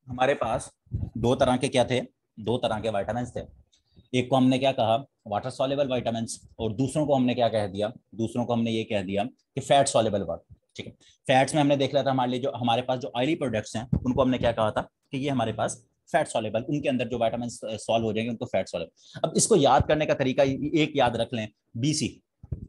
हमारे पास दो तरह के क्या थे, दो तरह के विटामिन थे। एक को हमने क्या कहा, वाटर सॉल्युबल विटामिन्स, और दूसरों को हमने क्या कह दिया, दूसरों को हमने ये कह दिया कि फैट सॉल्युबल वाटर। ठीक है, फैट्स में हमने देख लिया था हमारे लिए जो हमारे पास जो ऑयली प्रोडक्ट्स हैं उनको हमने क्या कहा था कि ये हमारे पास फैट सॉल्युबल, उनके अंदर जो विटामिन सॉल्व हो जाएंगे उनको फैट सॉल्युबल। अब इसको याद करने का तरीका एक याद रख लें, बीसी।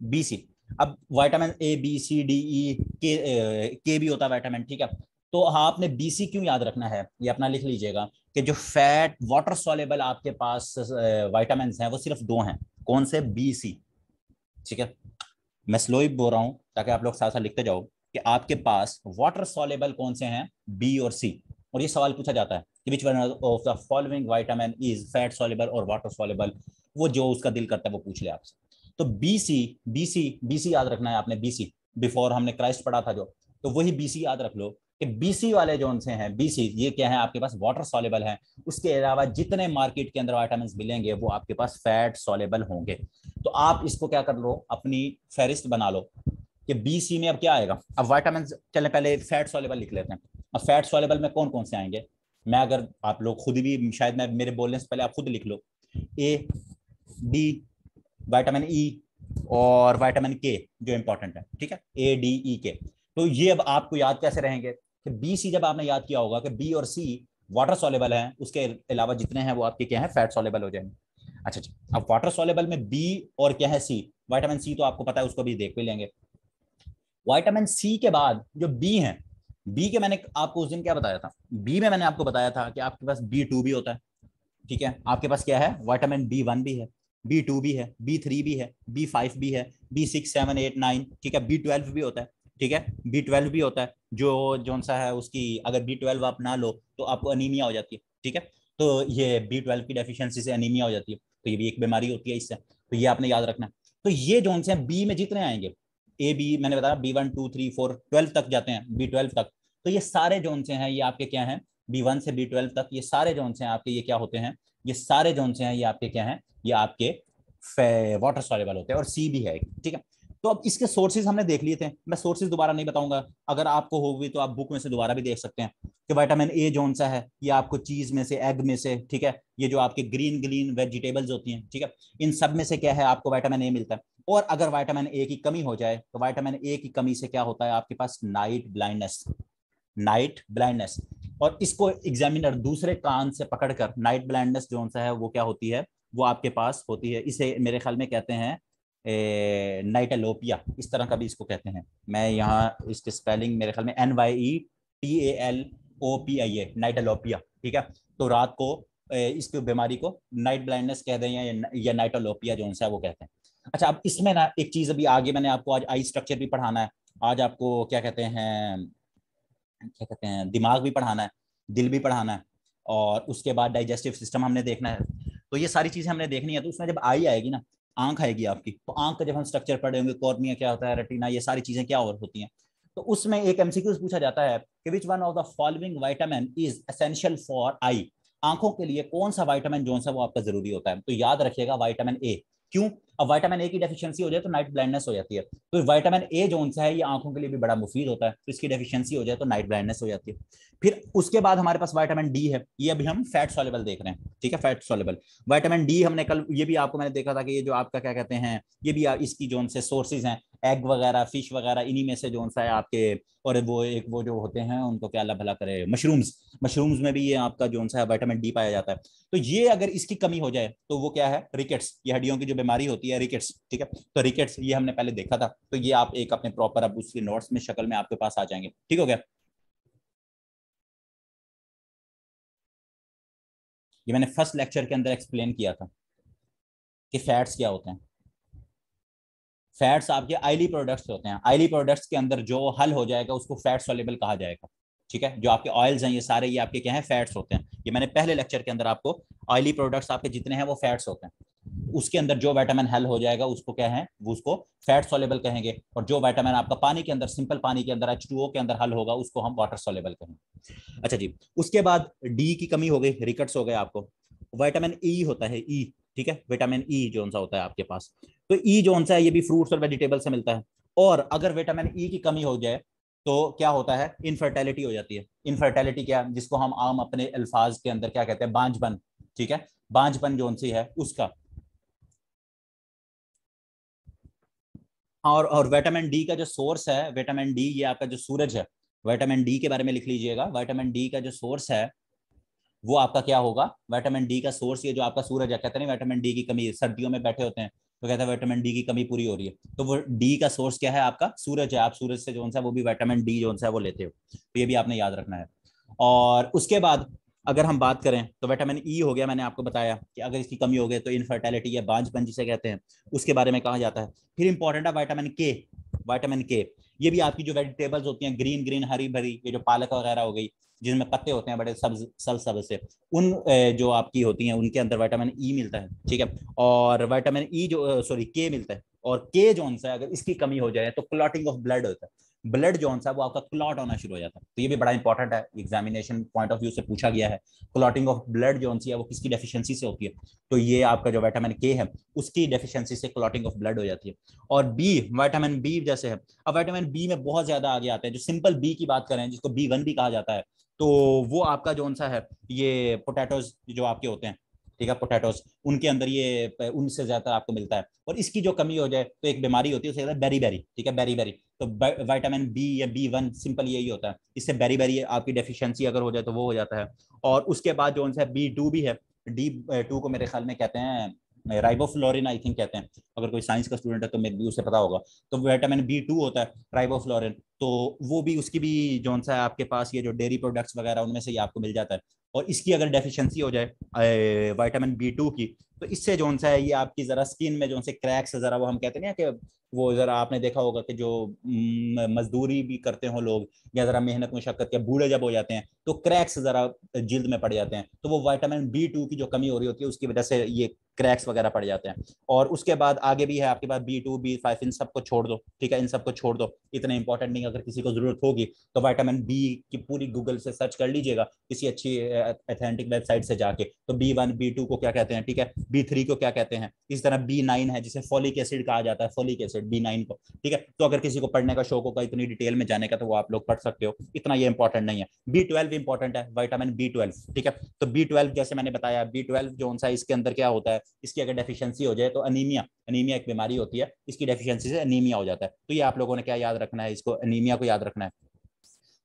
बीसी, अब vitamin A B C D E के भी होता है विटामिन, ठीक है। तो हाँ, आपने बीसी क्यों याद रखना है, ये अपना लिख लीजिएगा कि जो फैट वाटर सॉल्युबल आपके पास विटामिन हैं वो सिर्फ दो हैं। कौन से? B C. ठीक है, मैं स्लो ही बोल रहा हूं ताकि आप लोग साथ साथ लिखते जाओ कि आपके पास वाटर सॉल्युबल कौन से हैं, बी और सी। और ये सवाल पूछा जाता है कि which one of the following vitamin is fat soluble और वाटर सॉल्युबल। वो जो उसका दिल करता है वो पूछ ले आपसे। तो बी सी याद रखना है आपने, बी सी। बिफोर हमने क्राइस्ट पढ़ा था जो, तो वही बी सी याद रख लो कि बीसी वाले जो उनसे हैं, बीसी ये क्या है आपके पास, वाटर सॉल्युबल है। उसके अलावा जितने मार्केट के अंदर विटामिन मिलेंगे वो आपके पास फैट सॉल्युबल होंगे। तो आप इसको क्या कर लो, अपनी फहरिस्त बना लो कि बी सी में अब क्या आएगा। अब विटामिन, चले पहले फैट सॉल्युबल लिख लेते हैं। अब फैट सॉल्युबल में कौन कौन से आएंगे, मैं अगर आप लोग खुद भी, शायद मैं मेरे बोलने से पहले आप खुद लिख लो। ए, बी, विटामिन ई और विटामिन के जो इंपॉर्टेंट है, ठीक है, ए डी ई के। तो ये अब आपको याद कैसे रहेंगे कि बी सी जब आपने याद किया होगा कि बी और सी वाटर सॉल्युबल हैं, उसके अलावा जितने हैं वो आपके क्या है, फैट सॉल्युबल हो जाएंगे। अच्छा अच्छा, अब वाटर सॉल्युबल में बी और क्या है, सी। विटामिन सी तो आपको पता है, उसको भी देख भी लेंगे। विटामिन सी के बाद जो बी है, बी के मैंने आपको उस दिन क्या बताया था, बी में मैंने आपको बताया था कि आपके पास बी टू भी होता है। ठीक है, आपके पास क्या है, विटामिन बी वन भी है, बी टू भी है, बी थ्री भी है, बी फाइव भी है, B six seven eight nine, ठीक है, बी ट्वेल्व भी होता है। ठीक है, बी ट्वेल्व भी होता है, जो जौन सा है उसकी, अगर बी ट्वेल्व आप ना लो तो आपको अनीमिया हो जाती है। ठीक है, तो ये बी ट्वेल्व की डेफिशिएंसी से अनीमिया हो जाती है, तो ये भी एक बीमारी होती है इससे, तो ये आपने याद रखना है। तो ये जौन से बी में जितने आएंगे, ए बी मैंने बताया B one two three four twelve तक जाते हैं, बी ट्वेल्व तक। तो ये सारे जौन से हैं ये आपके क्या हैं, बी वन से बी ट्वेल्व तक, ये सारे जौन से हैं आपके ये क्या होते हैं, ये सारे जौन से हैं ये आपके क्या हैं, ये आपके वाटर सॉल्युबल होते हैं, और सी भी है। ठीक है, तो अब इसके सोर्सेज हमने देख लिए थे, मैं सोर्सेज दोबारा नहीं बताऊंगा, अगर आपको होगी तो आप बुक में से दोबारा भी देख सकते हैं कि विटामिन ए जौन सा है ये आपको चीज में से, एग में से, ठीक है, ये जो आपके ग्रीन ग्रीन वेजिटेबल्स होती हैं, ठीक है, इन सब में से क्या है आपको विटामिन ए मिलता है। और अगर विटामिन ए की कमी हो जाए तो विटामिन ए की कमी से क्या होता है आपके पास, नाइट ब्लाइंडनेस। नाइट ब्लाइंडनेस, और इसको एग्जामिनर दूसरे कान से पकड़कर, नाइट ब्लाइंडनेस जो सा है वो क्या होती है, वो आपके पास होती है, इसे मेरे ख्याल में कहते हैं नाइटेलोपिया, इस तरह का भी इसको कहते हैं। मैं यहाँ इसके स्पेलिंग मेरे ख्याल में NYETALOPIA, नाइटेलोपिया। ठीक है, तो रात को इसकी बीमारी को नाइट ब्लाइंडनेस कह दें या नाइटेलोपिया जो सा है वो कहते हैं। अच्छा, अब इसमें ना एक चीज अभी आगे मैंने आपको आज आई स्ट्रक्चर भी पढ़ाना है, आज आपको क्या कहते हैं, क्या कहते हैं, दिमाग भी पढ़ाना है, दिल भी पढ़ाना है, और उसके बाद डाइजेस्टिव सिस्टम हमने देखना है। तो ये सारी चीजें हमने देखनी है। तो उसमें जब आई आएगी ना, आंख आएगी आपकी, तो आंख का जब हम स्ट्रक्चर पढ़ेंगे, कॉर्निया क्या होता है, रेटिना, ये सारी चीजें क्या और होती हैं। तो उसमें एक एमसीक्यू पूछा जाता है कि which one of the following vitamin is essential for I. आंखों के लिए कौन सा विटामिन जो सा वो आपका जरूरी होता है, तो याद रखिएगा विटामिन ए। क्यों? अब विटामिन ए की डेफिशिएंसी हो जाए तो नाइट ब्लाइंडनेस हो जाती है, तो विटामिन ए जो सा है ये आंखों के लिए भी बड़ा मुफीद होता है, तो इसकी डेफिशिएंसी हो जाए तो नाइट ब्लाइंडनेस हो जाती है। फिर उसके बाद हमारे पास विटामिन डी है, ये अभी हम फैट सॉल्युबल देख रहे हैं। ठीक है, फैट सॉल्युबल विटामिन डी हमने कल ये भी आपको मैंने देखा था कि ये जो आपका क्या कहते हैं, ये भी इसकी जो से सोर्सेज हैं, एग वगैरह, फिश वगैरह, इन्हीं में से जो सा है आपके, और वो एक वो जो होते हैं उनको क्या अल्लाह भला करे, मशरूम्स, मशरूम्स में भी ये आपका जो सा है विटामिन डी पाया जाता है। तो ये अगर इसकी कमी हो जाए तो वो क्या है, रिकेट्स, ये हड्डियों की जो बीमारी होती है, रिकेट्स। ठीक है, तो रिकेट्स ये हमने पहले देखा था, तो ये आप एक अपने प्रॉपर अब उसके नोट्स में शक्ल में आपके पास आ जाएंगे। ठीक हो गया, ये मैंने फर्स्ट लेक्चर के अंदर एक्सप्लेन किया था कि फैट्स क्या होते हैं। फैट्स आपके आयली प्रोडक्ट्स होते हैं, आयली प्रोडक्ट्स के अंदर जो हल हो जाएगा उसको फैट सॉल्युबल कहा जाएगा। ठीक है, जो आपके ऑयल्स हैं ये सारे ये आपके क्या है, फैट्स होते हैं। ये मैंने पहले लेक्चर के अंदर आपको, ऑयली प्रोडक्ट्स आपके जितने हैं वो फैट्स होते हैं, उसके अंदर जो विटामिन हल हो जाएगा उसको क्या है, वो उसको फैट सॉल्युबल कहेंगे, और जो विटामिन आपका पानी के अंदर, सिंपल पानी के अंदर H2O के अंदर हल होगा उसको हम वाटर सॉल्युबल कहेंगे। अच्छा जी, उसके बाद डी की कमी हो गई, रिकट्स हो गए आपको। विटामिन ई होता है, ई। ठीक है, विटामिन ई जो सा होता है आपके पास, तो ई जो सा है ये भी फ्रूट्स और वेजिटेबल से मिलता है। और अगर विटामिन ई की कमी हो जाए तो क्या होता है, इनफर्टिलिटी हो जाती है। इनफर्टिलिटी क्या, जिसको हम आम अपने अल्फाज के अंदर क्या कहते हैं, बांझपन। ठीक है, बांझपन जो सी है उसका। और विटामिन डी का जो सोर्स है, विटामिन डी ये आपका जो सूरज है, विटामिन डी के बारे में लिख लीजिएगा। विटामिन डी का जो सोर्स है वो आपका क्या होगा, विटामिन डी का सोर्स ये जो आपका सूरज है। कहते हैं विटामिन डी की कमी, सर्दियों में बैठे होते हैं तो कहते हैं विटामिन डी की कमी पूरी हो रही है, तो वो डी का सोर्स क्या है, आपका सूरज है। आप सूरज से जो सा वो भी विटामिन डी जो सा वो लेते हो, तो ये भी आपने याद रखना है। और उसके बाद अगर हम बात करें तो विटामिन ई हो गया, मैंने आपको बताया कि अगर इसकी कमी हो गई तो इनफर्टिलिटी या बांझपन जिसे कहते हैं उसके बारे में कहा जाता है। फिर इंपॉर्टेंट है विटामिन के। विटामिन के ये भी आपकी जो वेजिटेबल्स होती हैं, ग्रीन ग्रीन हरी भरी, ये जो पालक वगैरह हो गई जिनमें पत्ते होते हैं बड़े सब्ज सब्ज सब्ज से, उन जो आपकी होती हैं उनके अंदर विटामिन ई मिलता है। ठीक है, और विटामिन ई जो सॉरी के मिलता है। और के जो है अगर इसकी कमी हो जाए तो क्लॉटिंग ऑफ ब्लड होता है, ब्लड जो सा वो आपका क्लॉट होना शुरू हो जाता है। तो ये भी बड़ा इंपॉर्टेंट है, एग्जामिनेशन पॉइंट ऑफ व्यू से पूछा गया है। क्लॉटिंग ऑफ ब्लड जो सी है वो किसकी डेफिशिएंसी से होती है, तो ये आपका जो विटामिन के है उसकी डेफिशिएंसी से क्लॉटिंग ऑफ ब्लड हो जाती है। और बी, विटामिन बी जैसे है, अब विटामिन बी में बहुत ज्यादा आगे आते हैं। जो सिंपल बी की बात करें जिसको बी1 भी कहा जाता है, तो वो आपका जो सा है ये पोटैटोज जो आपके होते हैं, ठीक है, पोटैटोज उनके अंदर ये उनसे ज्यादा आपको मिलता है। और इसकी जो कमी हो जाए तो एक बीमारी होती है उसे कहते हैं बेरी बेरी। ठीक है, बेरी बेरी। तो विटामिन बी या बी1 सिंपल यही होता है, इससे बेरी बेरी आपकी डेफिशिएंसी अगर हो जाए तो वो हो जाता है। और उसके बाद जो सा बी2 भी है, डी2 को मेरे ख्याल में कहते हैं राइबोफ्लोरिन आई थिंक कहते हैं, अगर कोई साइंस का स्टूडेंट है तो मे भी उसे पता होगा। तो विटामिन बी2 होता है राइबोफ्लोरिन, तो वो भी उसकी भी जो सा है आपके पास ये जो डेयरी प्रोडक्ट्स वगैरह उनमें से ये आपको मिल जाता है। और इसकी अगर डेफिशिएंसी हो जाए विटामिन बी2 की, तो इससे जो सा है ये आपकी जरा स्किन में जो से क्रैक्स जरा वो हम कहते हैं ना कि वो जरा आपने देखा होगा कि जो मजदूरी भी करते हो लोग या जरा मेहनत मुशक्कत के बूढ़े जब हो जाते हैं तो क्रैक्स जरा जिल्द में पड़ जाते हैं, तो वो विटामिन बी2 की जो कमी हो रही होती है उसकी वजह से ये क्रैक्स वगैरह पड़ जाते हैं। और उसके बाद आगे भी है आपके पास बी2 बी5, इन सबको छोड़ दो। ठीक है, इन सबको छोड़ दो, इतना इंपॉर्टेंट नहीं। अगर किसी को जरूरत होगी तो विटामिन बी की पूरी गूगल से सर्च कर लीजिएगा किसी अच्छी अथेंटिक वेबसाइट से जाके, तो बी1 बी2 को क्या कहते हैं, ठीक है, बी3 को क्या कहते हैं। इस तरह बी9 है जिसे फोलिक एसिड कहा जाता है, फोलिक एसिड बी9 को। ठीक है, तो अगर किसी को पढ़ने का शौक होगा इतनी डिटेल में जाने का तो वो आप लोग पढ़ सकते हो, इतना ये इंपॉर्टेंट नहीं है। बी12 इंपॉर्टेंट है, विटामिन बी12। ठीक है, तो बी12 जैसे मैंने बताया, बी12 जो सा इसके अंदर क्या होता है, इसकी अगर डेफिशिएंसी हो जाए तो अनीमिया, अनीमिया एक बीमारी होती है, इसकी डेफिशिएंसी से अनीमिया हो जाता है। तो ये आप लोगों ने क्या याद रखना है, इसको अनीमिया को याद रखना है।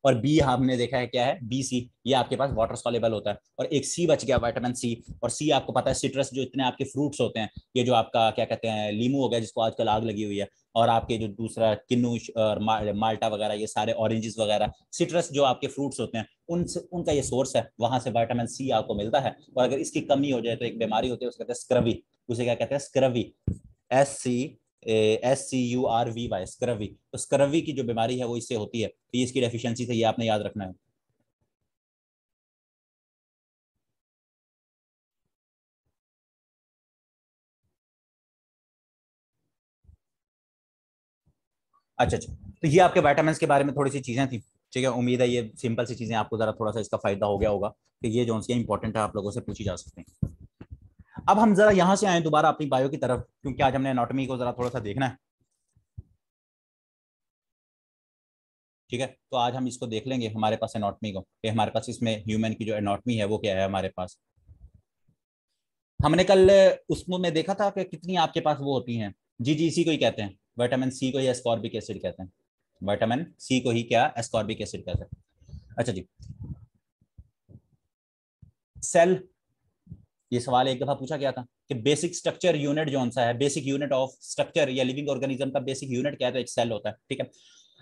और बी हमने देखा है क्या है, बी सी, ये आपके पास वाटर सॉल्युबल होता है। और एक सी बच गया, विटामिन सी। और सी आपको पता है सिट्रस, जो इतने आपके फ्रूट्स होते हैं, ये जो आपका क्या कहते हैं लीमू हो गया जिसको आजकल आग लगी हुई है, और आपके जो दूसरा किन्नू और माल्टा वगैरह, ये सारे ऑरेंजेस वगैरह, सिट्रस जो आपके फ्रूट्स होते हैं उनसे उनका ये सोर्स है, वहां से विटामिन सी आपको मिलता है। और अगर इसकी कमी हो जाए तो एक बीमारी होती है उसको कहते हैं स्क्रवी, उसे क्या कहते हैं स्क्रवी, SCURVY, स्क्रवी। तो स्क्रवी की जो बीमारी है वो इससे होती है, तो इसकी डेफिशिएंसी से ये आपने याद रखना है। अच्छा अच्छा, तो ये आपके विटामिन के बारे में थोड़ी सी चीजें थी। ठीक है, उम्मीद है ये सिंपल सी चीजें आपको जरा थोड़ा सा इसका फायदा हो गया होगा कि ये जो सी इंपॉर्टेंट है आप लोगों से पूछी जा सकते हैं। अब हम जरा यहाँ से आए दोबारा अपनी बायो की तरफ, क्योंकि आज हमने एनाटॉमी को जरा थोड़ा सा देखना है। ठीक है, तो आज हम इसको देख लेंगे हमारे पास एनाटॉमी को, कि हमारे पास इसमें ह्यूमन की जो एनाटॉमी है वो क्या है हमारे पास। हमने कल उसमें देखा था कि कितनी आपके पास वो होती हैं, जी जी, इसी को ही कहते हैं विटामिन सी को, या एस्कॉर्बिक एसिड कहते हैं। विटामिन सी को ही क्या एस्कॉर्बिक एसिड कहते हैं। अच्छा जी, सेल, ये सवाल एक दफा पूछा गया था कि बेसिक स्ट्रक्चर यूनिट जो सा है, बेसिक यूनिट ऑफ स्ट्रक्चर या लिविंग ऑर्गेनिज्म का बेसिक यूनिट क्या है, तो एक सेल होता है। ठीक है,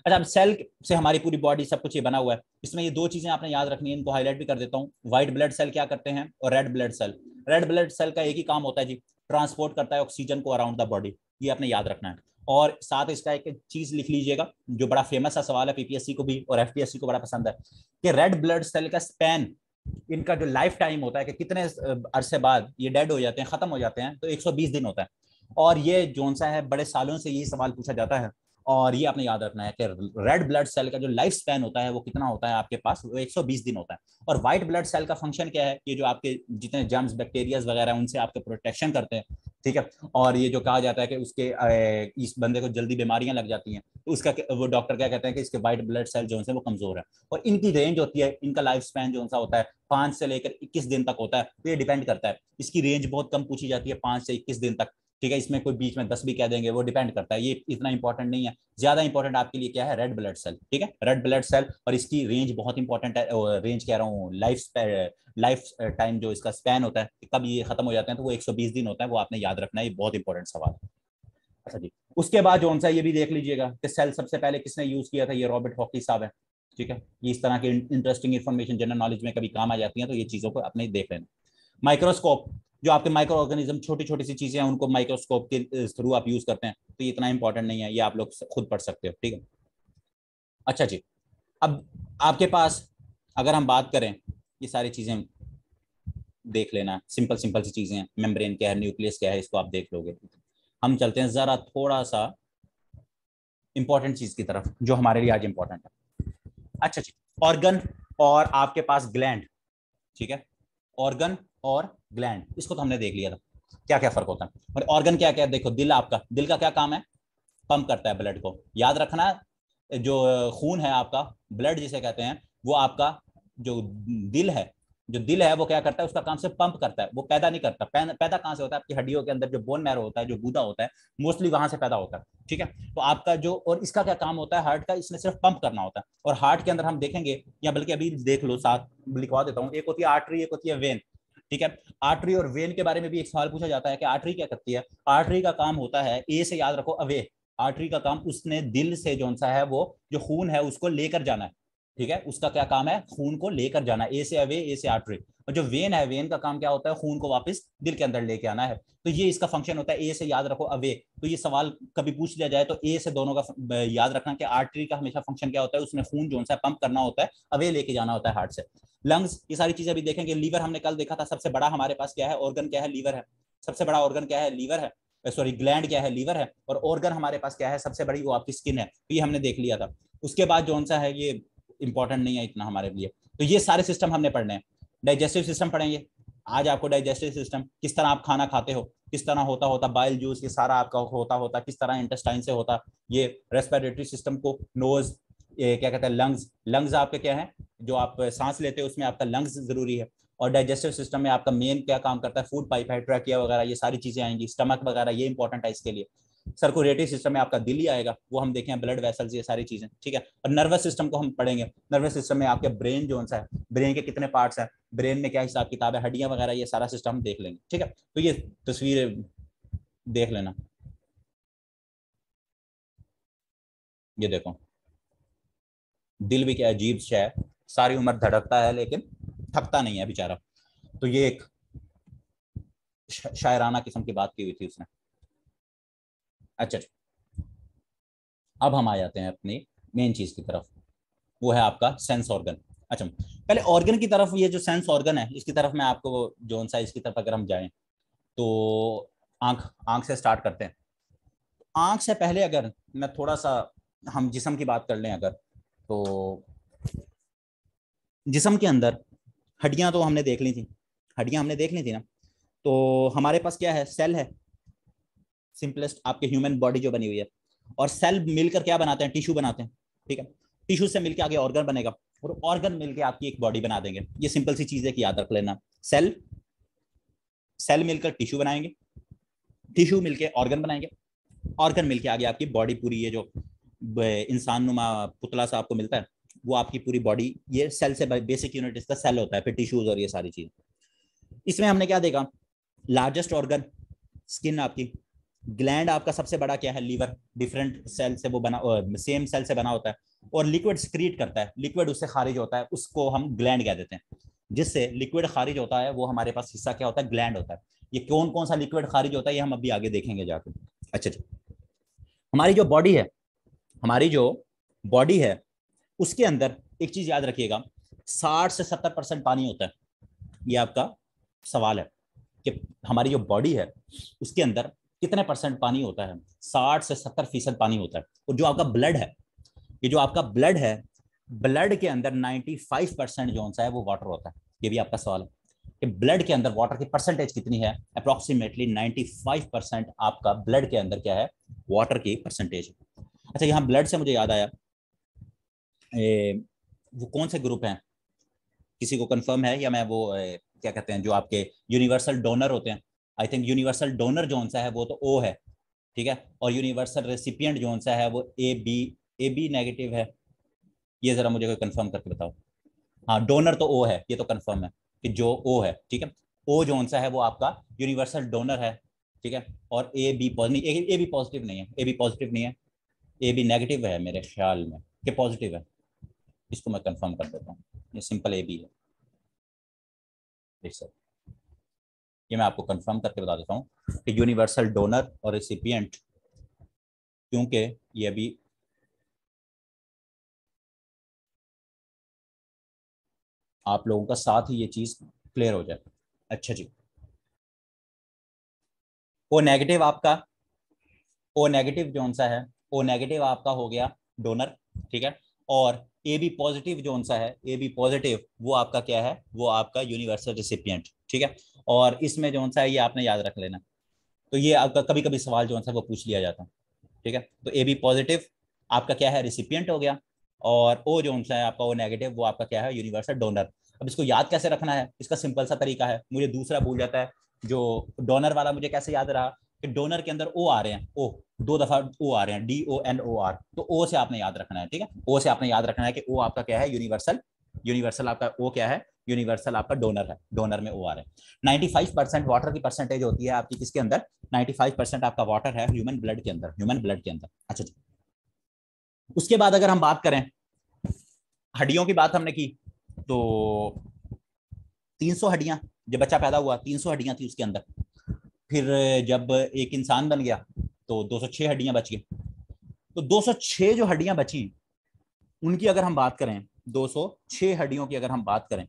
अच्छा, अब सेल से हमारी पूरी बॉडी सब कुछ ये बना हुआ है। इसमें ये दो चीजें आपने याद रखनी है, इनको हाईलाइट भी कर देता हूँ। व्हाइट ब्लड सेल क्या करते हैं और red blood cell. Red blood cell का एक ही काम होता है जी, ट्रांसपोर्ट करता है ऑक्सीजन को अराउंड द बॉडी, ये आपने याद रखना है। और साथ इसका एक चीज लिख लीजिएगा जो बड़ा फेमस सा सवाल है, पीपीएससी को भी और एफपीएससी को बड़ा पसंद है, कि रेड ब्लड सेल का स्पैन, इनका जो लाइफ टाइम होता है कि कितने अरसे बाद ये डेड हो जाते हैं, खत्म हो जाते हैं, तो 120 दिन होता है। और ये जोन सा है बड़े सालों से यही सवाल पूछा जाता है। और ये आपने याद रखना है कि रेड ब्लड सेल का जो लाइफ स्पैन होता है वो कितना होता है आपके पास, वो 120 दिन होता है। और व्हाइट ब्लड सेल का फंक्शन क्या है, ये जो आपके जितने जर्म्स बैक्टीरियाज वगैरह उनसे आपके प्रोटेक्शन करते हैं, ठीक है। और ये जो कहा जाता है कि उसके इस बंदे को जल्दी बीमारियां लग जाती हैं, तो उसका वो डॉक्टर क्या कहते हैं कि इसके वाइट ब्लड सेल जो है वो कमजोर है। और इनकी रेंज होती है, इनका लाइफ स्पैन जो सा होता है 5 से लेकर 21 दिन तक होता है। तो ये डिपेंड करता है, इसकी रेंज बहुत कम पूछी जाती है 5 से 21 दिन तक, ठीक है। इसमें कोई बीच में 10 भी कह देंगे, वो डिपेंड करता है, ये इतना इंपॉर्टेंट नहीं है। ज्यादा इंपॉर्टेंट आपके लिए क्या है, रेड ब्लड सेल, ठीक है, रेड ब्लड सेल। और इसकी रेंज बहुत इंपॉर्टेंट है, रेंज कह रहा हूँ, लाइफ टाइम जो इसका स्पैन होता है, कब ये खत्म हो जाते हैं, तो वो 120 दिन होता है, वो आपने याद रखना है, ये बहुत इंपॉर्टेंट सवाल है। अच्छा जी, उसके बाद जो सा ये भी देख लीजिएगा कि सेल सबसे पहले किसने यूज किया था, ये रॉबर्ट हॉकी साहब है, ठीक है। ये इस तरह के इंटरेस्टिंग इन्फॉर्मेशन जनरल नॉलेज में कभी काम आ जाती है, तो ये चीजों को अपने देख लेना। माइक्रोस्कोप, जो आपके माइक्रो ऑर्गेनिज्म छोटी छोटी सी चीजें हैं, उनको माइक्रोस्कोप के थ्रू आप यूज करते हैं, तो ये इतना इंपॉर्टेंट नहीं है, ये आप लोग खुद पढ़ सकते हो, ठीक है। अच्छा जी, अब आपके पास अगर हम बात करें, ये सारी चीजें देख लेना, सिंपल सिंपल सी चीजें हैं, मेम्ब्रेन क्या है, न्यूक्लियस क्या है, इसको आप देख लोगे। हम चलते हैं जरा थोड़ा सा इंपॉर्टेंट चीज की तरफ, जो हमारे लिए आज इंपॉर्टेंट है। अच्छा जी, ऑर्गन और आपके पास ग्लैंड, ठीक है, ऑर्गन और ग्लैंड, इसको तो हमने देख लिया था क्या क्या फर्क होता है। और ऑर्गन क्या क्या है, देखो दिल, आपका दिल का क्या काम है, पंप करता है ब्लड को, याद रखना। जो खून है आपका, ब्लड जिसे कहते हैं, वो आपका जो दिल है, जो दिल है वो क्या करता है, उसका काम से पंप करता है, वो पैदा नहीं करता। पैदा कहां से होता है, आपकी हड्डियों के अंदर जो बोन मैरो होता है, जो गूदा होता है, मोस्टली वहां से पैदा होता है, ठीक है। तो आपका जो, और इसका क्या काम होता है हार्ट का, इसने सिर्फ पंप करना होता है। और हार्ट के अंदर हम देखेंगे, या बल्कि अभी देख लो, साथ लिखवा देता हूँ, एक होती है आर्टरी, एक होती है वेन, ठीक है। आर्टरी और वेन के बारे में भी एक सवाल पूछा जाता है कि आर्टरी क्या करती है। आर्टरी का काम होता है, ए से याद रखो, अवे। आर्टरी का काम, उसने दिल से जो सा है, वो जो खून है उसको लेकर जाना है, ठीक है, उसका क्या काम है, खून को लेकर जाना, ए से अवे, ए से आर्टरी। और जो वेन है, वेन का काम क्या होता है, खून को वापस दिल के अंदर लेके आना है। तो ये इसका फंक्शन होता है, ए से याद रखो, अवे। तो ये सवाल कभी पूछ लिया जाए तो ए से दोनों का याद रखना कि आर्टरी का हमेशा फंक्शन क्या होता है, उसमें खून जो सा पंप करना होता है, अवे लेके जाना होता है हार्ट से। लंग्स, ये सारी चीजें भी देखेंगे। लीवर हमने कल देखा था, सबसे बड़ा हमारे पास क्या है, ऑर्गन क्या है, लीवर है। सबसे बड़ा ऑर्गन क्या है, लीवर है, सॉरी ग्लैंड क्या है, लीवर है। और ऑर्गन हमारे पास क्या है, सबसे बड़ी, वो आपकी स्किन है। तो ये हमने देख लिया था। उसके बाद जो सा है, ये इंपॉर्टेंट नहीं है इतना हमारे लिए। तो ये सारे सिस्टम हमने पढ़ने हैं। डाइजेस्टिव सिस्टम पढ़ेंगे आज आपको, डाइजेस्टिव सिस्टम किस तरह आप खाना खाते हो, किस तरह होता बाइल जूस, ये सारा आपका होता किस तरह इंटेस्टाइन से होता। ये रेस्पिरेटरी सिस्टम को, नोज, ये क्या कहते हैं, लंग्स, लंग्स आपके क्या है, जो आप सांस लेते हो उसमें आपका लंग्स जरूरी है। और डाइजेस्टिव सिस्टम में आपका मेन क्या काम करता है, फूड पाइप है, ट्रैकिया वगैरह, ये सारी चीजें आएंगी, स्टमक वगैरह, ये इंपॉर्टेंट है इसके लिए। सर्कुलेटरी सिस्टम में आपका दिल ही आएगा, वो हम देखें, ब्लड वेसल्स, ये सारी चीजें, ठीक है। और नर्वस सिस्टम को हम पढ़ेंगे। नर्वस सिस्टम में आपके ब्रेन जो सा है, ब्रेन के कितने पार्ट्स हैं, ब्रेन में क्या हिसाब किताब है, हड्डियां वगैरह, ये सारा सिस्टम हम देख लेंगे, ठीक है। तो ये तस्वीर देख लेना, ये देखो, दिल भी क्या अजीब सा है, सारी उम्र धड़कता है लेकिन थकता नहीं है बेचारा। तो ये एक शायराना किस्म की बात की हुई थी उसने। अच्छा, अब हम आ जाते हैं अपनी मेन चीज की तरफ, वो है आपका सेंस ऑर्गन। अच्छा, पहले ऑर्गन की तरफ, ये जो सेंस ऑर्गन है, इसकी तरफ मैं आपको जोन सा, इसकी तरफ अगर हम जाएं, तो आंख, आंख से स्टार्ट करते हैं। आंख से पहले अगर मैं थोड़ा सा, हम जिस्म की बात कर लें अगर, तो जिस्म के अंदर हड्डियां तो हमने देख ली थी, हड्डियां हमने देख ली थी ना। तो हमारे पास क्या है, सेल है, सिंपलेस्ट आपके ह्यूमन बॉडी जो बनी हुई है। और सेल मिलकर क्या बनाते हैं, टिश्यू बनाते हैं, ठीक है। टिश्यू से मिलकर आगे ऑर्गन बनेगा, और ऑर्गन मिलकर आपकी एक बॉडी बना देंगे। ये सिंपल सी चीज है कि याद रख लेना, सेल, सेल मिलकर टिश्यू बनाएंगे, टिश्यू मिलकर ऑर्गन बनाएंगे, ऑर्गन मिलकर आगे आपकी बॉडी पूरी, ये जो इंसान नुमा पुतला सा आपको मिलता है, वो आपकी पूरी बॉडी, ये सेल से बेसिक यूनिट इसका सेल होता है, फिर टिश्यूज और ये सारी चीज। इसमें हमने क्या देखा, लार्जेस्ट ऑर्गन स्किन आपकी, ग्लैंड आपका सबसे बड़ा क्या है, लीवर, डिफरेंट सेल से वो बना, सेम सेल से बना होता है, और लिक्विड सिक्रीट करता है, लिक्विड उससे खारिज होता है, उसको हम ग्लैंड कह देते हैं। जिससे लिक्विड खारिज होता है, वो हमारे पास हिस्सा क्या होता है, ग्लैंड होता है। ये कौन कौन सा लिक्विड खारिज होता है, ये हम अभी आगे देखेंगे जाकर। अच्छा जी, हमारी जो बॉडी है, हमारी जो बॉडी है, उसके अंदर एक चीज याद रखिएगा, 60 से 70% पानी होता है। ये आपका सवाल है कि हमारी जो बॉडी है उसके अंदर कितने परसेंट पानी होता है, 60 से 70% पानी होता है। और जो आपका ब्लड है, ये जो आपका ब्लड है, ब्लड के अंदर 95% जो सा है वो वाटर होता है। ये भी आपका सवाल है कि ब्लड के अंदर वाटर की परसेंटेज कितनी है, अप्रोक्सीमेटली 95% आपका ब्लड के अंदर क्या है, वाटर की परसेंटेज। अच्छा, यहाँ ब्लड से मुझे याद आया, वो कौन से ग्रुप हैं, किसी को कंफर्म है, या मैं वो क्या कहते हैं जो आपके यूनिवर्सल डोनर होते हैं, आई थिंक यूनिवर्सल डोनर जो सा है वो तो ओ है, ठीक है, और यूनिवर्सल रेसिपिएंट जो सा है वो ए बी नेगेटिव है, ये जरा मुझे कंफर्म करके बताओ। हाँ, डोनर तो ओ है, ये तो कंफर्म है कि जो ओ है, ठीक है, ओ जो सा है वो आपका यूनिवर्सल डोनर है, ठीक है, और A B positive, A B positive नहीं है, ए बी पॉजिटिव नहीं है, ए बी नेगेटिव है मेरे ख्याल में कि पॉजिटिव है, इसको मैं कंफर्म कर देता हूँ, ये सिंपल ए बी है, देख सकते, ये मैं आपको कंफर्म करके बता देता हूँ कि यूनिवर्सल डोनर और रेसिपिएंट, क्योंकि ये अभी आप लोगों का साथ ही ये चीज क्लियर हो जाए। अच्छा जी, ओ नेगेटिव आपका, ओ नेगेटिव जो सा है, ओ नेगेटिव आपका हो गया डोनर, ठीक है, और ए बी पॉजिटिव जो सा है, ए बी पॉजिटिव वो आपका क्या है, वो आपका यूनिवर्सल रिसिपिएंट, ठीक है, और इसमें जो सा है ये आपने याद रख लेना, तो ये आपका कभी कभी सवाल जो सा है वो पूछ लिया जाता है, ठीक है, तो ए बी पॉजिटिव आपका क्या है, रिसिपिएंट हो गया, और ओ जो सा है आपका, ओ नेगेटिव वो आपका क्या है, यूनिवर्सल डोनर। अब इसको याद कैसे रखना है, इसका सिंपल सा तरीका है, मुझे दूसरा भूल जाता है, जो डोनर वाला मुझे कैसे याद रहा कि डोनर के अंदर ओ आ रहे हैं, ओ दो दफा ओ आ रहे हैं, DONOR, तो ओ से आपने याद रखना है, ठीक है, ओ से आपने याद रखना है कि ओ आपका क्या है, यूनिवर्सल, यूनिवर्सल आपका ओ क्या है, यूनिवर्सल आपका डोनर है, डोनर में ओ आ रहा है। 95% वाटर की परसेंटेज होती है आपकी किसके अंदर, 95% आपका वाटर है ह्यूमन ब्लड के अंदर, ह्यूमन ब्लड के अंदर। अच्छा जी, उसके बाद अगर हम बात करें, हड्डियों की बात हमने की, तो 300 हड्डियां, जब बच्चा पैदा हुआ 300 हड्डियां थी उसके अंदर, फिर जब एक इंसान बन गया तो 206 हड्डियां बच गई, तो 206 जो हड्डियां बची उनकी अगर हम बात करें, 206 हड्डियों की अगर हम बात करें,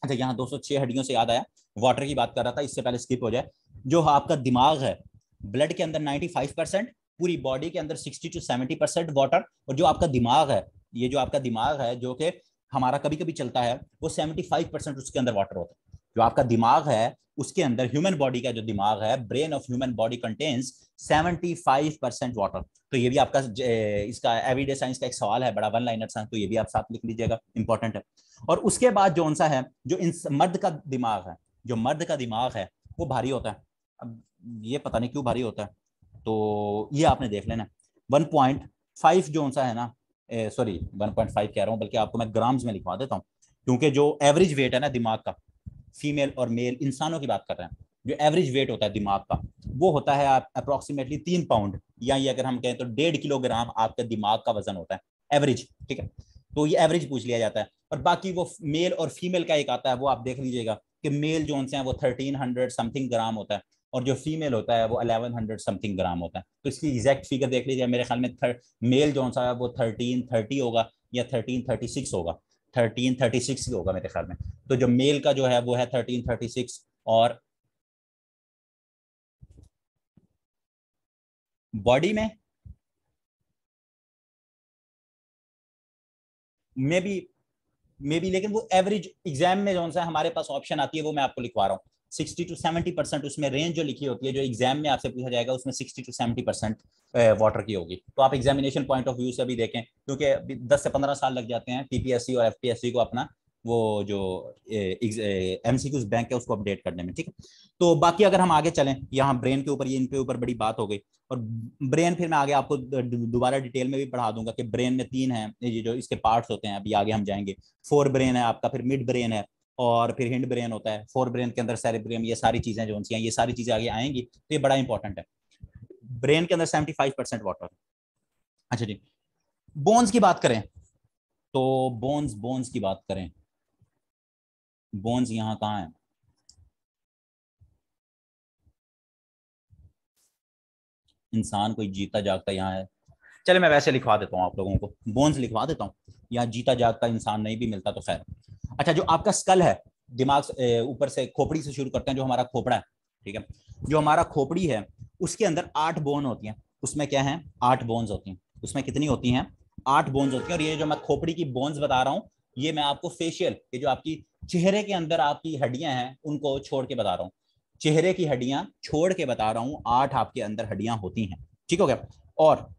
अच्छा यहाँ 206 हड्डियों से याद आया, वाटर की बात कर रहा था, इससे पहले स्किप हो जाए, जो आपका दिमाग है, ब्लड के अंदर 95%, पूरी बॉडी के अंदर 60 to 70% वाटर, और जो आपका दिमाग है, ये जो आपका दिमाग है जो कि हमारा कभी कभी चलता है, वो 75% उसके अंदर वाटर होता है, जो आपका दिमाग है उसके अंदर, ह्यूमन बॉडी का जो दिमाग है, brain of human body contains 75% water. तो ये भी आपका इसका एवरीडे साइंस का एक सवाल है, बड़ा वन लाइनर साइंस, तो ये भी आप साथ लिख लीजिएगा, इंपॉर्टेंट है। और उसके बाद जो सा है, जो इन मर्द का दिमाग है, जो मर्द का दिमाग है वो भारी होता है, अब ये पता नहीं क्यों भारी होता है, तो ये आपने देख लेना। 1.5 जो सा है ना, सॉरी 1.5 कह रहा हूँ, बल्कि आपको मैं ग्राम्स में लिखवा देता हूँ, क्योंकि जो एवरेज वेट है ना दिमाग का, फीमेल और मेल इंसानों की बात कर रहे हैं, जो एवरेज वेट होता है दिमाग का वो होता है अप्रोक्सीमेटली 3 पाउंड, या ये अगर हम कहें तो 1.5 किलोग्राम आपके दिमाग का वजन होता है एवरेज, ठीक है, तो ये एवरेज पूछ लिया जाता है। और बाकी वो मेल और फीमेल का एक आता है, वो आप देख लीजिएगा कि मेल जो है वो 1300 समथिंग ग्राम होता है, और जो फीमेल होता है वो 1100 समथिंग ग्राम होता है, तो इसकी एग्जैक्ट फिगर देख लीजिए, मेरे ख्याल में मेल जो सा है वो 1330 होगा या 1336 होगा, 1336 ही होगा मेरे ख्याल में, तो जो मेल का जो है वो है 1336, और बॉडी में भी लेकिन वो एवरेज एग्जाम में जो सा हमारे पास ऑप्शन आती है वो मैं आपको लिखवा रहा हूँ, 60 to 70% उसमें रेंज जो लिखी होती है, जो एग्जाम में आपसे पूछा जाएगा उसमें 60 to 70% वाटर की होगी, तो आप एग्जामिनेशन पॉइंट ऑफ व्यू से भी देखें, क्योंकि 10 से 15 साल लग जाते हैं पीपीएससी और एफपीएससी को अपना वो जो एमसीक्यूज बैंक है उसको अपडेट करने में, ठीक है। तो बाकी अगर हम आगे चलें, यहाँ ब्रेन के ऊपर, ये इनके ऊपर बड़ी बात हो गई, और ब्रेन फिर मैं आगे आपको दोबारा डिटेल में भी पढ़ा दूंगा कि ब्रेन में 3 हैं, ये जो इसके पार्ट्स होते हैं, अभी आगे हम जाएंगे, फोर ब्रेन है आपका, फिर मिड ब्रेन है, और फिर हिंड ब्रेन होता है, फोर ब्रेन के अंदर सेरेब्रम, ये सारी चीजें जो हैं, ये सारी चीजें आगे आएंगी, तो ये बड़ा इंपॉर्टेंट है। ब्रेन के अंदर 75% वाटर। अच्छा जी, बोन्स की बात करें, तो बोन्स बोन्स की बात करें, बोन्स यहाँ कहाँ है, इंसान कोई जीता जागता यहाँ है, चले मैं वैसे लिखवा देता हूँ आप लोगों को, बोन्स लिखवा देता हूँ, यहाँ जीता जागता इंसान नहीं भी मिलता तो खैर। अच्छा, जो आपका स्कल है, दिमाग ऊपर से खोपड़ी से शुरू करते हैं, जो हमारा खोपड़ा है, ठीक है, जो हमारा खोपड़ी है उसके अंदर 8 बोन होती हैं, उसमें क्या है, 8 बोन्स होती हैं, उसमें कितनी होती हैं, 8 बोन्स होती हैं, और ये जो मैं खोपड़ी की बोन्स बता रहा हूँ ये मैं आपको फेशियल, ये जो आपकी चेहरे के अंदर आपकी हड्डियां हैं उनको छोड़ के बता रहा हूँ, चेहरे की हड्डियां छोड़ के बता रहा हूँ, 8 आपके अंदर हड्डियां होती हैं, ठीक हो गया। और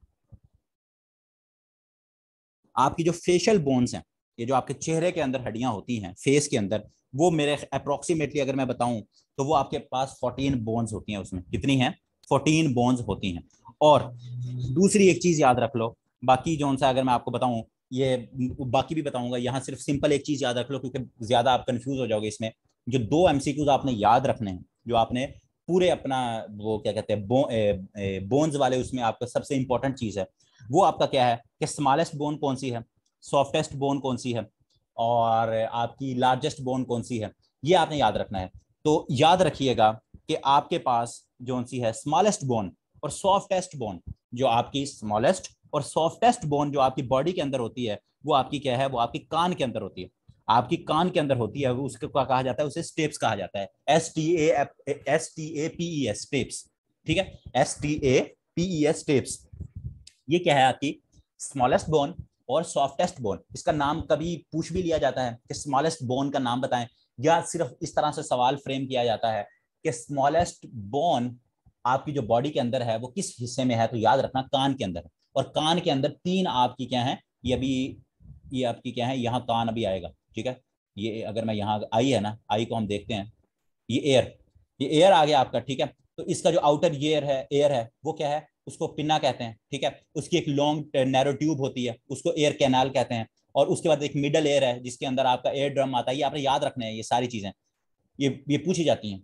आपकी जो फेशियल बोन्स हैं, ये जो आपके चेहरे के अंदर हड्डियां होती हैं फेस के अंदर, वो मेरे अप्रोक्सीमेटली अगर मैं बताऊं तो वो आपके पास 14 बोन्स होती हैं। उसमें कितनी हैं? 14 बोन्स होती हैं। और दूसरी एक चीज याद रख लो, बाकी जो सा अगर मैं आपको बताऊं, ये बाकी भी बताऊंगा, यहाँ सिर्फ सिंपल एक चीज याद रख लो क्योंकि ज्यादा आप कंफ्यूज हो जाओगे इसमें। जो 2 एमसीक्यूज आपने याद रखने हैं, जो आपने पूरे अपना वो क्या कहते हैं बोन्स वाले, उसमें आपका सबसे इंपॉर्टेंट चीज है वो आपका क्या है कि स्मॉलेस्ट बोन कौन सी है, सॉफ्टेस्ट बोन कौन सी है, और आपकी लार्जेस्ट बोन कौन सी है, ये आपने याद रखना है। तो याद रखिएगा कि आपके पास जो सी है स्मॉलेस्ट बोन और सॉफ्टेस्ट बोन, जो आपकी स्मॉलेस्ट और सॉफ्टेस्ट बोन जो आपकी बॉडी के अंदर होती है वो आपकी क्या है, वो आपकी कान के अंदर होती है। आपकी कान के अंदर होती है, उसको क्या कहा जाता है, उसे स्टेप्स कहा जाता है, STAPES स्टेप्स, ठीक है, STAPES स्टेप्स। ये क्या है आपकी स्मॉलेस्ट बोन और सॉफ्टेस्ट बोन। इसका नाम कभी पूछ भी लिया जाता है कि स्मॉलेस्ट बोन का नाम बताएं, या सिर्फ इस तरह से सवाल फ्रेम किया जाता है कि स्मॉलेस्ट बोन आपकी जो बॉडी के अंदर है वो किस हिस्से में है, तो याद रखना कान के अंदर है। और कान के अंदर 3 आपकी क्या है, ये अभी ये आपकी क्या है, यहाँ कान अभी आएगा, ठीक है। ये अगर मैं यहाँ आई है ना, आई को हम देखते हैं, ये एयर, ये एयर आ गया आपका, ठीक है। तो इसका जो आउटर एयर है वो क्या है, उसको पिन्ना कहते हैं, ठीक है। उसकी एक लॉन्ग नैरो ट्यूब होती है, उसको एयर कैनाल कहते हैं। और उसके बाद एक मिडल एयर है जिसके अंदर आपका एयर ड्रम आता है। ये आपने याद रखना है, ये सारी चीजें ये पूछी जाती हैं।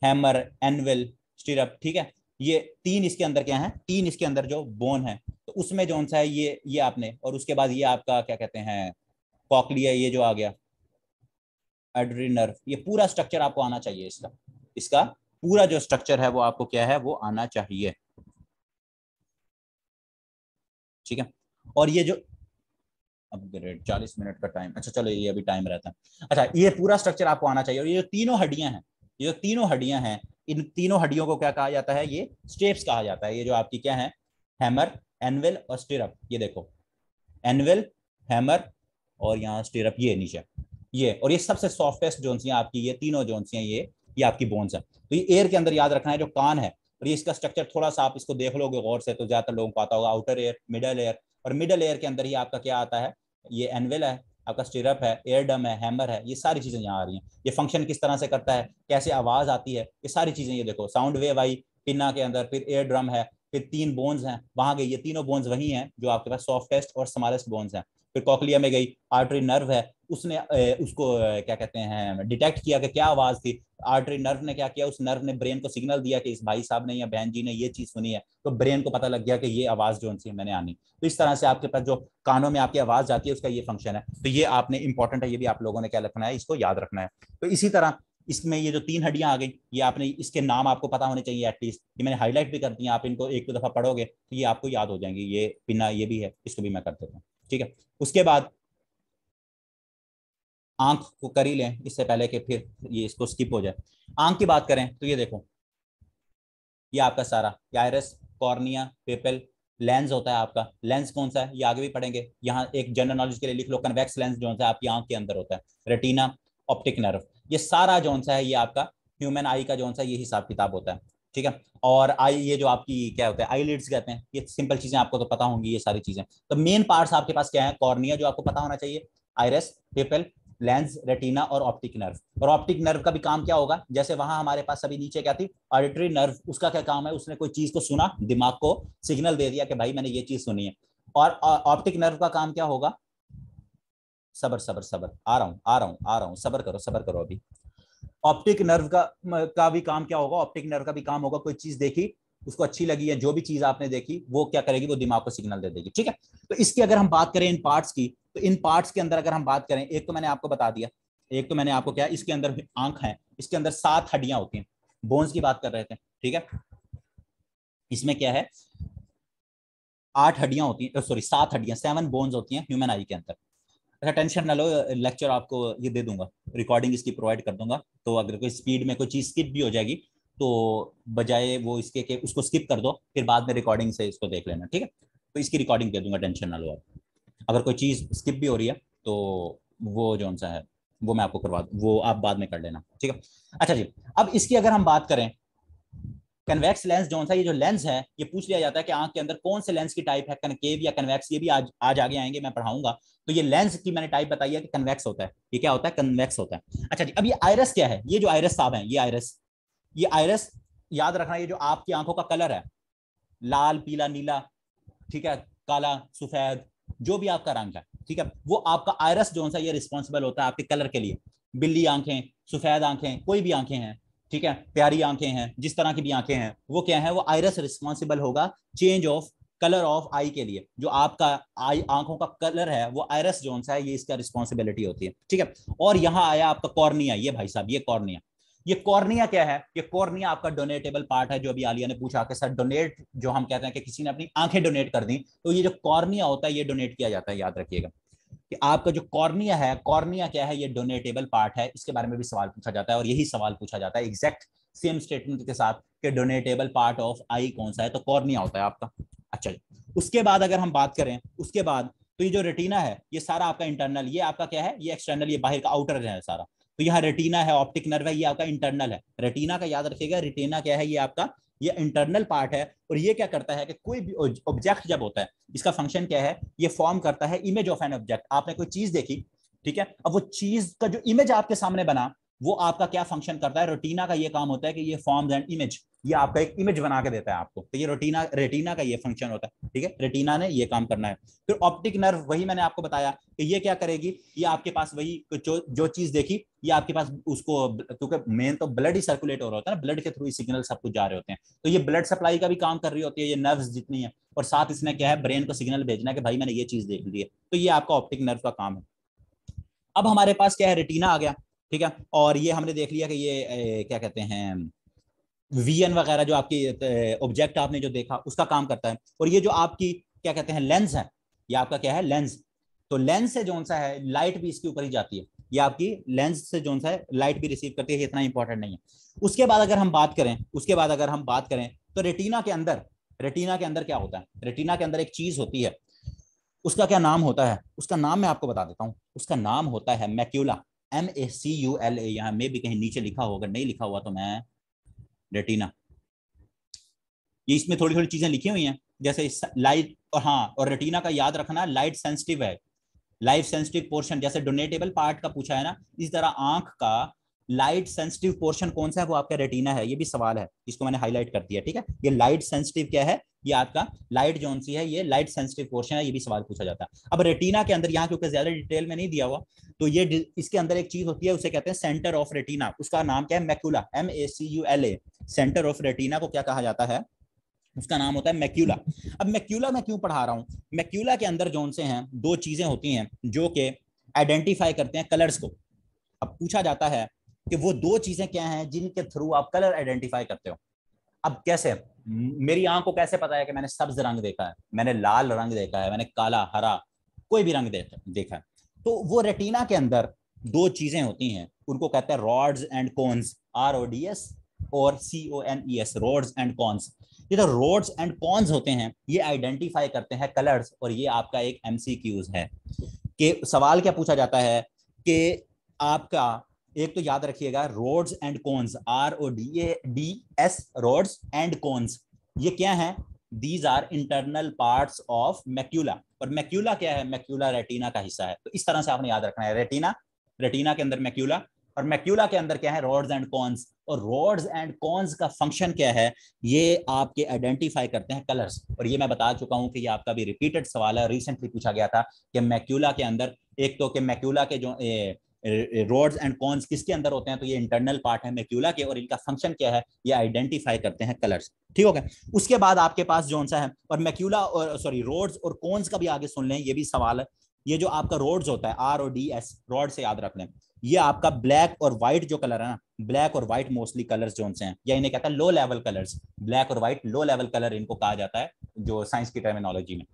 हैमर, एनविल, स्टिरअप, ठीक है। ये 3 इसके अंदर क्या है, 3 इसके अंदर जो बोन है, तो उसमें जो सा है ये आपने, और उसके बाद ये आपका क्या कहते हैं कॉकलिया, ये जो आ गया एड्री नर्व, ये पूरा स्ट्रक्चर आपको आना चाहिए। इसका इसका पूरा जो स्ट्रक्चर है वो आपको क्या है, वो आना चाहिए, ठीक है। और ये जो अपग्रेड 40 मिनट का टाइम, अच्छा चलो ये अभी टाइम रहता है। अच्छा, ये पूरा स्ट्रक्चर आपको आना चाहिए। और ये जो तीनों हड्डियां हैं, ये जो तीनों हड्डियां हैं, इन तीनों हड्डियों को क्या कहा जाता है, ये स्टेप्स कहा जाता है। ये जो आपकी क्या है, हैमर, एनविल और स्टिरअप, ये देखो एनविल, हैमर और यहाँ स्टिरअप, ये नीचे ये। और ये सबसे सॉफ्टेस्ट जोन सी आपकी, ये तीनों जोन सी हैं, ये आपकी बोन्स है। तो ये एयर के अंदर याद रखना है, जो कान है। और ये इसका स्ट्रक्चर थोड़ा सा आप इसको देख लोगे गौर से तो ज्यादातर लोगों को आता होगा, आउटर एयर, मिडल एयर। और मिडल एयर के अंदर ही आपका क्या आता है, ये एनविल है, आपका स्टिरअप है, एयर डम है, हैमर है, ये सारी चीजें यहाँ आ रही हैं। ये फंक्शन किस तरह से करता है, कैसे आवाज आती है, ये सारी चीजें, ये देखो साउंड वेव आई पिन्ना के अंदर, फिर एयर ड्रम है, फिर 3 बोन्स हैं वहां गई, ये तीनों बोन्स वही हैं जो आपके पास सॉफ्टेस्ट और स्मॉलेस्ट बोन्स हैं। फिर कॉकलिया में गई, आर्टरी नर्व है, उसने उसको क्या कहते हैं डिटेक्ट किया कि क्या आवाज थी। आर्टरी नर्व ने क्या किया, उस नर्व ने ब्रेन को सिग्नल दिया कि इस भाई साहब ने या बहन जी ने ये चीज सुनी है, तो ब्रेन को पता लग गया कि ये आवाज जो सी मैंने आनी। तो इस तरह से आपके पास जो कानों में आपकी आवाज जाती है उसका ये फंक्शन है। तो ये आपने इंपॉर्टेंट है, ये भी आप लोगों ने क्या रखना है, इसको याद रखना है। तो इसी तरह इसमें ये जो 3 हड्डियां आ गई, ये आपने इसके नाम आपको पता होने चाहिए एटलीस्ट, ये मैंने हाईलाइट भी कर दी, आप इनको 1-2 दफा पढ़ोगे तो ये आपको याद हो जाएंगे। ये पिना ये भी है, इसको भी मैं कर देता हूँ, ठीक है। उसके बाद आंख को कर ही लें इससे पहले कि फिर ये इसको स्किप हो जाए। आंख की बात करें तो ये देखो, ये आपका सारा आयरस, कॉर्निया, पेपल, लेंस होता है आपका। लेंस कौन सा है ये आगे भी पढ़ेंगे, यहाँ एक जनरल नॉलेज के लिए लिख लो, कन्वेक्स लेंस जो है आपकी आंख के अंदर होता है। रेटिना, ऑप्टिक नर्व, ये सारा जो सा है ये आपका ह्यूमन आई का जो सा ये हिसाब किताब होता है, ठीक है। और आई, ये जो आपकी क्या होता है, आई लिड्स कहते हैं, ये सिंपल चीजें आपको तो पता होंगी ये सारी चीजें। तो मेन पार्ट्स आपके पास क्या है, कॉर्निया जो आपको पता होना चाहिए, आयरस, पेपल, लेंस, रेटिना और ऑप्टिक नर्व। और ऑप्टिक नर्व का भी काम क्या होगा, जैसे वहां हमारे पास अभी नीचे क्या थी, ऑडिटरी नर्व, उसका क्या काम है, उसने कोई चीज को सुना, दिमाग को सिग्नल दे दिया कि भाई मैंने ये चीज सुनी है। और ऑप्टिक नर्व का काम क्या होगा, सबर सबर सबर, आ रहा हूं आ रहा हूं आ रहा हूं, सबर करो अभी। ऑप्टिक नर्व का भी काम क्या होगा, ऑप्टिक नर्व का भी काम होगा, कोई चीज देखी, उसको अच्छी लगी है, जो भी चीज आपने देखी वो क्या करेगी, वो दिमाग को सिग्नल दे देगी, ठीक है। तो इसकी अगर हम बात करें इन पार्ट्स की, तो इन पार्ट्स के अंदर अगर हम बात करें, एक तो मैंने आपको बता दिया, एक तो मैंने आपको क्या, इसके अंदर आंख है, इसके अंदर 7 हड्डियां होती हैं, बोन्स की बात कर रहे थे, ठीक है। इसमें क्या है, 8 हड्डियां होती हैं, सॉरी 7 हड्डियां, 7 बोन्स होती हैं ह्यूमन आई के अंदर। अच्छा टेंशन ना लो, लेक्चर आपको ये दे दूंगा, रिकॉर्डिंग इसकी प्रोवाइड कर दूंगा, तो अगर कोई स्पीड में कोई चीज स्किप भी हो जाएगी तो बजाय वो इसके के उसको स्किप कर दो, फिर बाद में रिकॉर्डिंग से इसको देख लेना, ठीक है। तो इसकी रिकॉर्डिंग दे दूंगा, टेंशन ना लो आप। अगर कोई चीज स्किप भी हो रही है तो वो जो सा है वो मैं आपको करवा दूं, वो आप बाद में कर लेना, ठीक है। अच्छा जी, अब इसकी अगर हम बात करें, कन्वेक्स लेंस जो सा, ये जो लेंस है, ये पूछ लिया जाता है कि आंख के अंदर कौन से लेंस की टाइप है, कनकेव या कन्वेक्स, ये भी आज आगे आएंगे, मैं पढ़ाऊंगा। तो ये लेंस की मैंने टाइप बताई है कि कन्वेक्स होता है, ये क्या होता है, कन्वेक्स होता है। अच्छा जी, अब ये आयरस क्या है, ये जो आयरस साहब है, ये आयरस याद रखना, ये जो आपकी आंखों का कलर है, लाल पीला नीला, ठीक है, काला सफेद, जो भी आपका रंग है, ठीक है, वो आपका आयरस जो सा ये रिस्पॉन्सिबल होता है आपके कलर के लिए। बिल्ली आंखें, सफेद आंखें, कोई भी आंखें हैं, ठीक है, प्यारी आंखें हैं, जिस तरह की भी आंखें हैं, वो क्या है, वो आयरस रिस्पॉन्सिबल होगा चेंज ऑफ कलर ऑफ आई के लिए। जो आपका आई आंखों का कलर है वो आयरस जोन सा है, ये इसका रिस्पॉन्सिबिलिटी होती है, ठीक है। और यहां आया आपका कॉर्निया, ये भाई साहब ये कॉर्निया, ये कॉर्निया क्या है, ये कॉर्निया आपका डोनेटेबल पार्ट है। जो अभी आलिया ने पूछा कि सर डोनेट, जो हम कहते हैं कि किसी ने अपनी आंखें डोनेट कर दी, तो ये जो कॉर्निया होता है ये डोनेट किया जाता है, याद रखिएगा कि आपका जो कॉर्निया है, कॉर्निया क्या है, ये डोनेटेबल पार्ट है। इसके बारे में भी सवाल पूछा जाता है और यही सवाल पूछा जाता है एग्जैक्ट सेम स्टेटमेंट के साथ कि डोनेटेबल पार्ट ऑफ आई कौन सा है, तो कॉर्निया होता है आपका। अच्छा, उसके बाद अगर हम बात करें, उसके बाद तो ये जो रेटिना है ये सारा आपका इंटरनल, ये आपका क्या है, ये एक्सटर्नल, ये बाहर का आउटर है सारा। तो यहाँ रेटिना है, ऑप्टिक नर्व है, ये आपका इंटरनल है। रेटिना का याद रखिएगा, रेटिना क्या है, ये आपका ये इंटरनल पार्ट है। और ये क्या करता है कि कोई भी ऑब्जेक्ट जब होता है, इसका फंक्शन क्या है, ये फॉर्म करता है इमेज ऑफ एन ऑब्जेक्ट। आपने कोई चीज देखी, ठीक है, अब वो चीज का जो इमेज आपके सामने बना, वो आपका क्या फंक्शन करता है, रेटिना का ये काम होता है कि ये फॉर्म्स एंड इमेज, ये आपका एक इमेज बना के देता है आपको। तो ये रेटिना का ये फंक्शन होता है, ठीक है, रेटिना ने ये काम करना है। फिर ऑप्टिक नर्व, वही मैंने आपको बताया कि ये क्या करेगी, ये आपके पास वही जो चीज देखी, ये आपके पास उसको, क्योंकि मेन तो ब्लड ही सर्कुलेट हो रहा होता है ना, ब्लड के थ्रू ही सिग्नल सब कुछ जा रहे होते हैं, तो ये ब्लड सप्लाई का भी काम कर रही होती है, ये नर्व्स जितनी है। और साथ इसने क्या है, ब्रेन को सिग्नल भेजना है कि भाई मैंने ये चीज देख ली है। तो ये आपका ऑप्टिक नर्व का काम है। अब हमारे पास क्या है, रेटिना आ गया, ठीक है। और ये हमने देख लिया कि ये क्या कहते हैं, वीएन वगैरह, जो आपकी ऑब्जेक्ट आपने जो देखा उसका काम करता है। और ये जो आपकी क्या कहते हैं लेंस है, ये आपका क्या है, लेंस। तो लेंस से जो सा है लाइट भी इसके ऊपर ही जाती है, ये आपकी लेंस से जो सा है लाइट भी रिसीव करती है, इतना इंपॉर्टेंट नहीं है। उसके बाद अगर हम बात करें, तो रेटिना के अंदर क्या होता है, रेटिना के अंदर एक चीज होती है, उसका क्या नाम होता है, उसका नाम मैं आपको बता देता हूं, उसका नाम होता है मैक्यूला, MACULA। यहाँ में भी कहीं नीचे लिखा होगा, नहीं लिखा हुआ तो मैं, रेटिना, ये इसमें थोड़ी थोड़ी चीजें लिखी हुई हैं, जैसे लाइट, और हाँ, और रेटिना का याद रखना लाइट सेंसिटिव है, लाइट सेंसिटिव पोर्शन, जैसे डोनेटेबल पार्ट का पूछा है ना, इस तरह आंख का लाइट सेंसिटिव पोर्शन कौन सा है, वो आपका रेटिना है। ये भी सवाल है, इसको मैंने हाईलाइट कर दिया, ठीक है। ये लाइट सेंसिटिव क्या है, ये आपका लाइट जोन सी है, ये लाइट सेंसिटिव पोर्शन है, ये भी सवाल पूछा जाता है। अब रेटिना के अंदर यहाँ क्योंकि ज्यादा डिटेल में नहीं दिया हुआ, तो ये इसके अंदर एक चीज होती है, उसे कहते हैं सेंटर ऑफ रेटिना, उसका नाम क्या है, macula, MACULA। Centre of retina को क्या कहा जाता है, उसका नाम होता है मैक्यूला। अब मैक्यूला मैं क्यों पढ़ा रहा हूं, मैक्यूला के अंदर जोन से हैं दो चीजें होती हैं जो कि आइडेंटिफाई करते हैं कलर्स को। अब पूछा जाता है कि वो दो चीजें क्या हैं जिनके थ्रू आप कलर आइडेंटिफाई करते हो। अब कैसे, मेरी आंख को कैसे पता है कि मैंने सब्ज रंग देखा है, मैंने लाल रंग देखा है, मैंने काला हरा कोई भी रंग देखा है। तो वो रेटिना के अंदर दो चीजें होती हैं, उनको कहते हैं रॉड्स एंड कोन्स, RODS और CONES, रॉड्स एंड कॉन्स। ये जो रॉड्स एंड कॉन्स होते हैं ये आइडेंटिफाई करते हैं कलर्स। और ये आपका एक MCQs है कि सवाल क्या पूछा जाता है कि आपका, एक तो याद रखिएगा rods and cones, RODS, rods and cones, ये क्या है, these are internal parts of macula. और मैक्यूला क्या है, मैक्यूला रेटिना का हिस्सा है। तो इस तरह से आपने याद रखना है, रेटिना, रेटिना के अंदर मैक्यूला, और मैक्यूला के अंदर क्या है, रॉड्स एंड कॉन्स। और रॉड्स एंड कॉन्स का फंक्शन क्या है, ये आपके आइडेंटिफाई करते हैं कलर्स। और ये मैं बता चुका हूं कि ये आपका भी रिपीटेड सवाल है, रिसेंटली पूछा गया था कि मैक्यूला के अंदर, एक तो कि मैक्यूला के जो रोड्स एंड कॉन्स किसके अंदर होते हैं, तो ये इंटरनल पार्ट है मैक्यूला के, और इनका फंक्शन क्या है, ये आइडेंटिफाई करते हैं कलर्स, ठीक हो गया। उसके बाद आपके पास जोन सा है, और मैक्यूला और सॉरी रोड्स और कॉन्स का भी आगे सुन लें, ये भी सवाल है। ये जो आपका रोड्स होता है, RODS, रॉड से याद रख लें, ये आपका ब्लैक और व्हाइट जो कलर है ना, ब्लैक और व्हाइट मोस्टली कलर्स जोन से हैं, या इन्हें कहता है लो लेवल कलर्स, ब्लैक और व्हाइट लो लेवल कलर इनको कहा जाता है जो साइंस की टर्मिनोलॉजी में।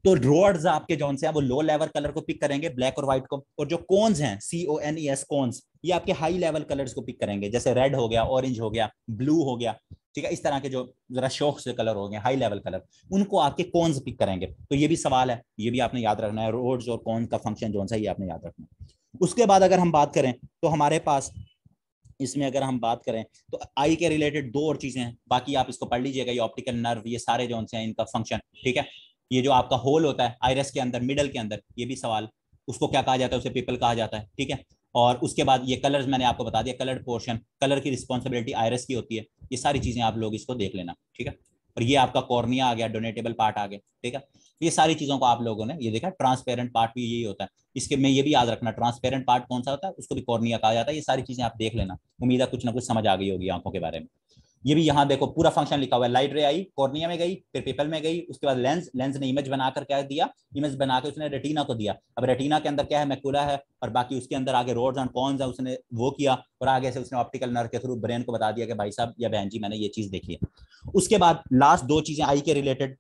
तो रोड्स आपके जोन से हैं वो लो लेवल कलर को पिक करेंगे, ब्लैक और व्हाइट को। और जो कोन्स हैं, CONES, कोन्स, ये आपके हाई लेवल कलर्स को पिक करेंगे, जैसे रेड हो गया, ऑरेंज हो गया, ब्लू हो गया, ठीक है। इस तरह के जो जरा शौक से कलर हो गए, हाई लेवल कलर, उनको आपके कोन्स पिक करेंगे। तो ये भी सवाल है, ये भी आपने याद रखना है, रोड्स और कोन्स का फंक्शन जोन सा, ये आपने याद रखना है। उसके बाद अगर हम बात करें तो हमारे पास इसमें अगर हम बात करें तो आई के रिलेटेड दो और चीजें हैं, बाकी आप इसको पढ़ लीजिएगा, ये ऑप्टिकल नर्व, ये सारे जो हैं इनका फंक्शन, ठीक है। ये जो आपका होल होता है आइरस के अंदर, मिडल के अंदर, ये भी सवाल, उसको क्या कहा जाता है, उसे पीपल कहा जाता है, ठीक है। और उसके बाद ये कलर्स मैंने आपको बता दिया, कलर्ड पोर्शन, कलर की रिस्पॉन्सिबिलिटी आइरस की होती है, ये सारी चीजें आप लोग इसको देख लेना, ठीक है। और ये आपका कॉर्निया आ गया, डोनेटेबल पार्ट आ गया, ठीक है। ये सारी चीजों को आप लोगों ने ये देखा, ट्रांसपेरेंट पार्ट भी यही होता है। इसके में ये भी याद रखना, ट्रांसपेरेंट पार्ट कौन सा होता है, उसको भी कॉर्निया कहा जाता है। ये सारी चीजें आप देख लेना, उम्मीद है कुछ ना कुछ समझ आ गई होगी आंखों के बारे में। ये भी यहाँ देखो पूरा फंक्शन लिखा हुआ है, लाइट रे आई, कॉर्निया में गई, फिर पीपल में गई, उसके बाद लेंस, लेंस ने इमेज बनाकर क्या दिया, इमेज बनाकर उसने रेटिना को दिया। अब रेटिना के अंदर क्या है, मैकुला है, और बाकी उसके अंदर आगे रोड्स एंड कॉन्स है, उसने वो किया, और आगे से उसने ऑप्टिकल नर्व के थ्रू ब्रेन को बता दिया कि भाई साहब या बहन जी मैंने ये चीज देखी है। उसके बाद लास्ट दो चीजें आई के रिलेटेड,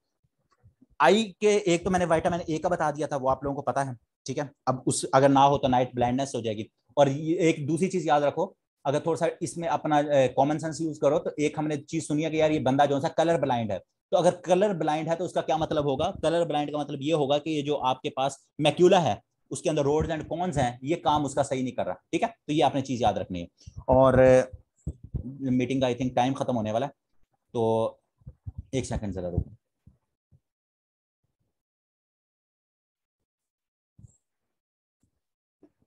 आई के एक तो मैंने विटामिन ए का बता दिया था, वो आप लोगों को पता है, ठीक है। अब उस अगर ना हो तो नाइट ब्लाइंडनेस हो जाएगी। और ये एक दूसरी चीज याद रखो, अगर थोड़ा सा इसमें अपना कॉमन सेंस यूज करो, तो एक हमने चीज सुनी है कि यार ये बंदा जो सा कलर ब्लाइंड है, तो अगर कलर ब्लाइंड है तो उसका क्या मतलब होगा, कलर ब्लाइंड का मतलब ये होगा कि ये जो आपके पास मैक्यूला है उसके अंदर रोड्स एंड कॉन्स हैं, ये काम उसका सही नहीं कर रहा, ठीक है। तो ये आपने चीज याद रखनी है। और मीटिंग का आई थिंक टाइम खत्म होने वाला है, तो एक सेकंड जरा रुको।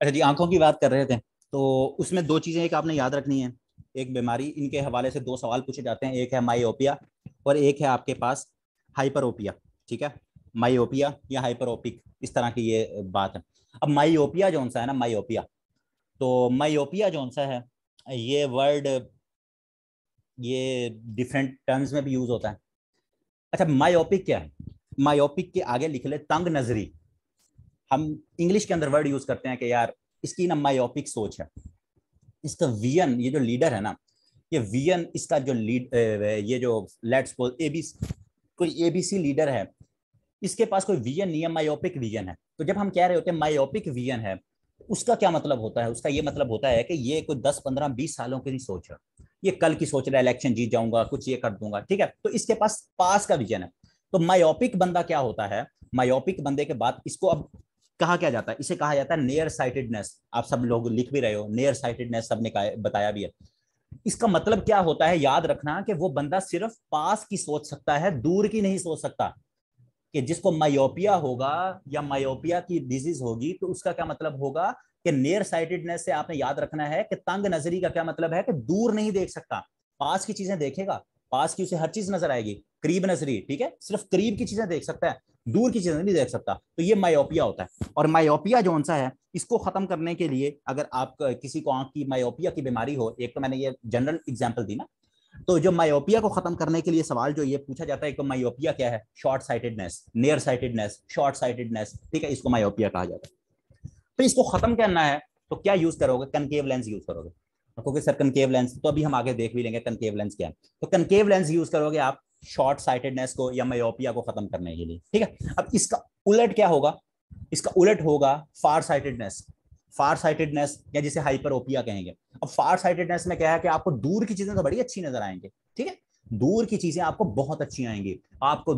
अच्छा जी, आंखों की बात कर रहे थे, तो उसमें दो चीजें एक आपने याद रखनी है। एक बीमारी, इनके हवाले से दो सवाल पूछे जाते हैं, एक है माइओपिया और एक है आपके पास हाइपरोपिया, ठीक है। माइओपिया या हाइपरोपिक, इस तरह की ये बात है। अब माइओपिया जो सा है ना, माइओपिया, तो माइओपिया जो सा है, ये वर्ड ये डिफरेंट टर्म्स में भी यूज होता है। अच्छा, माइओपिक क्या है, माइओपिक के आगे लिख ले तंग नजरी। हम इंग्लिश के अंदर वर्ड यूज करते हैं कि यार इसकी ना माइओपिक सोच है। इसका वियन, ये जो लीडर है ना, ये वियन इसका जो लीड, ये जो लेट्स सपोज एबीसी, कोई एबीसी लीडर है, इसके पास कोई विजन नहीं है, मायोपिक विजन है। तो जब हम कह रहे होते हैं मायोपिक विजन है, उसका क्या मतलब होता है, उसका ये मतलब होता है कि ये कोई 10 15 20 सालों की नहीं सोच है, ये कल की सोच रहा है, इलेक्शन जीत जाऊंगा, कुछ ये कर दूंगा, ठीक है। तो इसके पास पास का विजन है। तो मायोपिक बंदा क्या होता है, मायोपिक बंदे के बाद इसको अब कहा क्या जाता है, इसे कहा जाता है नियर साइटेडनेस। आप सब लोग लिख भी रहे हो, नियर साइटेडनेस सबने बताया भी है। इसका मतलब क्या होता है, याद रखना कि वो बंदा सिर्फ पास की सोच सकता है, दूर की नहीं सोच सकता। कि जिसको मायोपिया होगा या मायोपिया की डिजीज होगी, तो उसका क्या मतलब होगा कि नियर साइटेडनेस से आपने याद रखना है कि तंग नजरी का क्या मतलब है कि दूर नहीं देख सकता, पास की चीजें देखेगा, पास की उसे हर चीज नजर आएगी, करीब नजरी, ठीक है, सिर्फ करीब की चीजें देख सकता है, दूर की चीजें नहीं देख सकता। तो ये मायोपिया होता है। और मायोपिया जो सा है, इसको खत्म करने के लिए अगर आप किसी को आंख की मायोपिया की बीमारी हो, एक तो मैंने ये जनरल एग्जांपल दी ना, तो जो मायोपिया को खत्म करने के लिए सवाल जो ये पूछा जाता है, तो मायोपिया क्या है, short sightedness, near sightedness, short sightedness, ठीक है, इसको मायोपिया कहा जाता है। तो इसको खत्म करना है तो क्या यूज करोगे, कनकेव लेंस यूज करोगे। क्योंकि सर कनकेव लेंस तो अभी हम आगे देख भी लेंगे कनकेव लेंस क्या है। तो कनकेव लेंस यूज करोगे आप शॉर्ट साइटेडनेस को या मायोपिया को खत्म करने के लिए, ठीक है। अब इसका उलट क्या होगा, इसका उलट होगा फार साइटेडनेस, फार साइटेडनेस या जिसे हाइपरोपिया कहेंगे। अब फार साइटेडनेस में क्या है कि आपको दूर की चीजें तो बड़ी अच्छी नजर आएंगी, ठीक है, दूर की चीजें आपको बहुत अच्छी आएंगी, आपको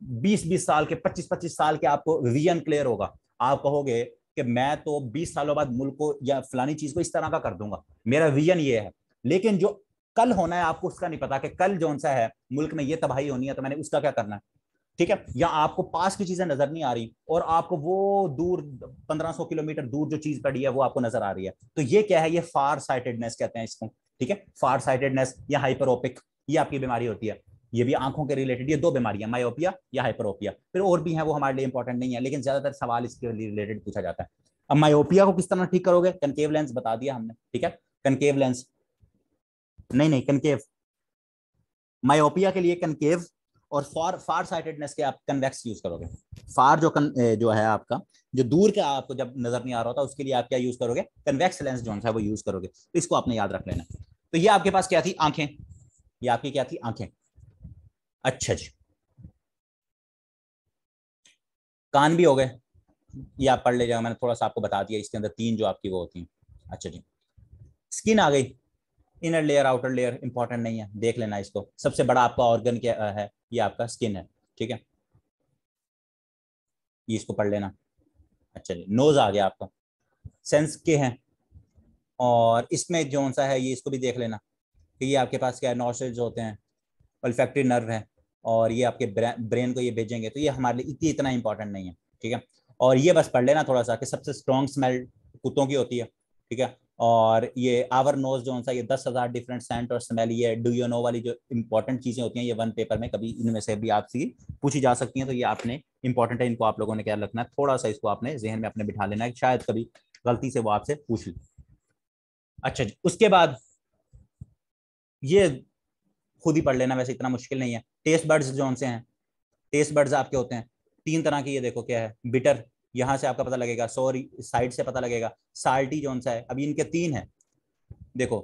20 20 साल के, 25 25 साल के आपको विजन क्लियर होगा। आप कहोगे कि मैं तो 20 सालों बाद मुल्क को या फलानी चीज को इस तरह का कर दूंगा, मेरा विजन ये है। लेकिन जो कल होना है आपको उसका नहीं पता कि कल जो सा है मुल्क में ये तबाही होनी है, तो मैंने उसका क्या करना है, ठीक है। या आपको पास की चीजें नजर नहीं आ रही और आपको वो दूर 1500 किलोमीटर दूर जो चीज पड़ी है वो आपको नजर आ रही है, तो ये क्या है, ये फार साइटेडनेस कहते हैं इसको, ठीक है। फार साइटेडनेस या हाइपरोपिक, ये आपकी बीमारी होती है। ये भी आंखों के रिलेटेड, ये दो बीमारियां, मायोपिया या हाइपरोपिया, फिर और भी हैं वो हमारे लिए इंपॉर्टेंट नहीं है, लेकिन ज्यादातर सवाल इसके रिलेटेड पूछा जाता है। अब मायोपिया को किस तरह ठीक करोगे, कनकेव लेंस बता दिया हमने, ठीक है, कनकेव लेंस, नहीं नहीं कनकेव, मायोपिया के लिए कनकेव, और फार फार साइटेडनेस के आप कन्वेक्स यूज करोगे। फार जो जो है आपका, जो दूर का आपको जब नजर नहीं आ रहा होता, उसके लिए आप क्या यूज करोगे, कन्वेक्स लेंस जो है वो यूज करोगे। तो इसको आपने याद रख लेना। तो ये आपके पास क्या थी, आंखें, ये आपकी क्या थी, आंखें। अच्छा जी, कान भी हो गए, ये आप पढ़ ले जाओ, मैंने थोड़ा सा आपको बता दिया, इसके अंदर तीन जो आपकी वो होती हैं। अच्छा जी, स्किन आ गई, inner layer outer layer important नहीं है, देख लेना इसको। सबसे बड़ा आपका ऑर्गन क्या है, ये आपका स्किन है, ठीक है, ये इसको पढ़ लेना। अच्छा जी, नोज आ गया आपका, सेंस के हैं। और इसमें जो सा है ये इसको भी देख लेना कि ये आपके पास क्या है, नॉस्ट्रल्स होते हैं, ओल्फैक्टरी नर्व है, और ये आपके ब्रेन को ये भेजेंगे, तो ये हमारे लिए इतना इंपॉर्टेंट नहीं है, ठीक है। और ये बस पढ़ लेना थोड़ा सा कि सबसे स्ट्रॉन्ग स्मेल कुत्तों की होती है, ठीक है। और ये आवर नोज जो सा, ये 10,000 डिफरेंट सेंट और स्मेल, ये डू यू नो वाली जो इंपॉर्टेंट चीजें होती हैं, ये वन पेपर में कभी इनमें से भी आपसे पूछी जा सकती हैं, तो ये आपने इंपॉर्टेंट है, इनको आप लोगों ने क्या रखना है, थोड़ा सा इसको आपने जहन में अपने बिठा लेना है, शायद कभी गलती से वो आपसे पूछ ली। अच्छा जी, उसके बाद ये खुद ही पढ़ लेना, वैसे इतना मुश्किल नहीं है। टेस्ट बर्ड्स जो से हैं, टेस्ट बर्ड्स आपके होते हैं 3 तरह के, ये देखो क्या है, बिटर, यहां से आपका पता लगेगा, सॉरी साइड से पता लगेगा, साल्टी जो सा है, अभी इनके 3 है। देखो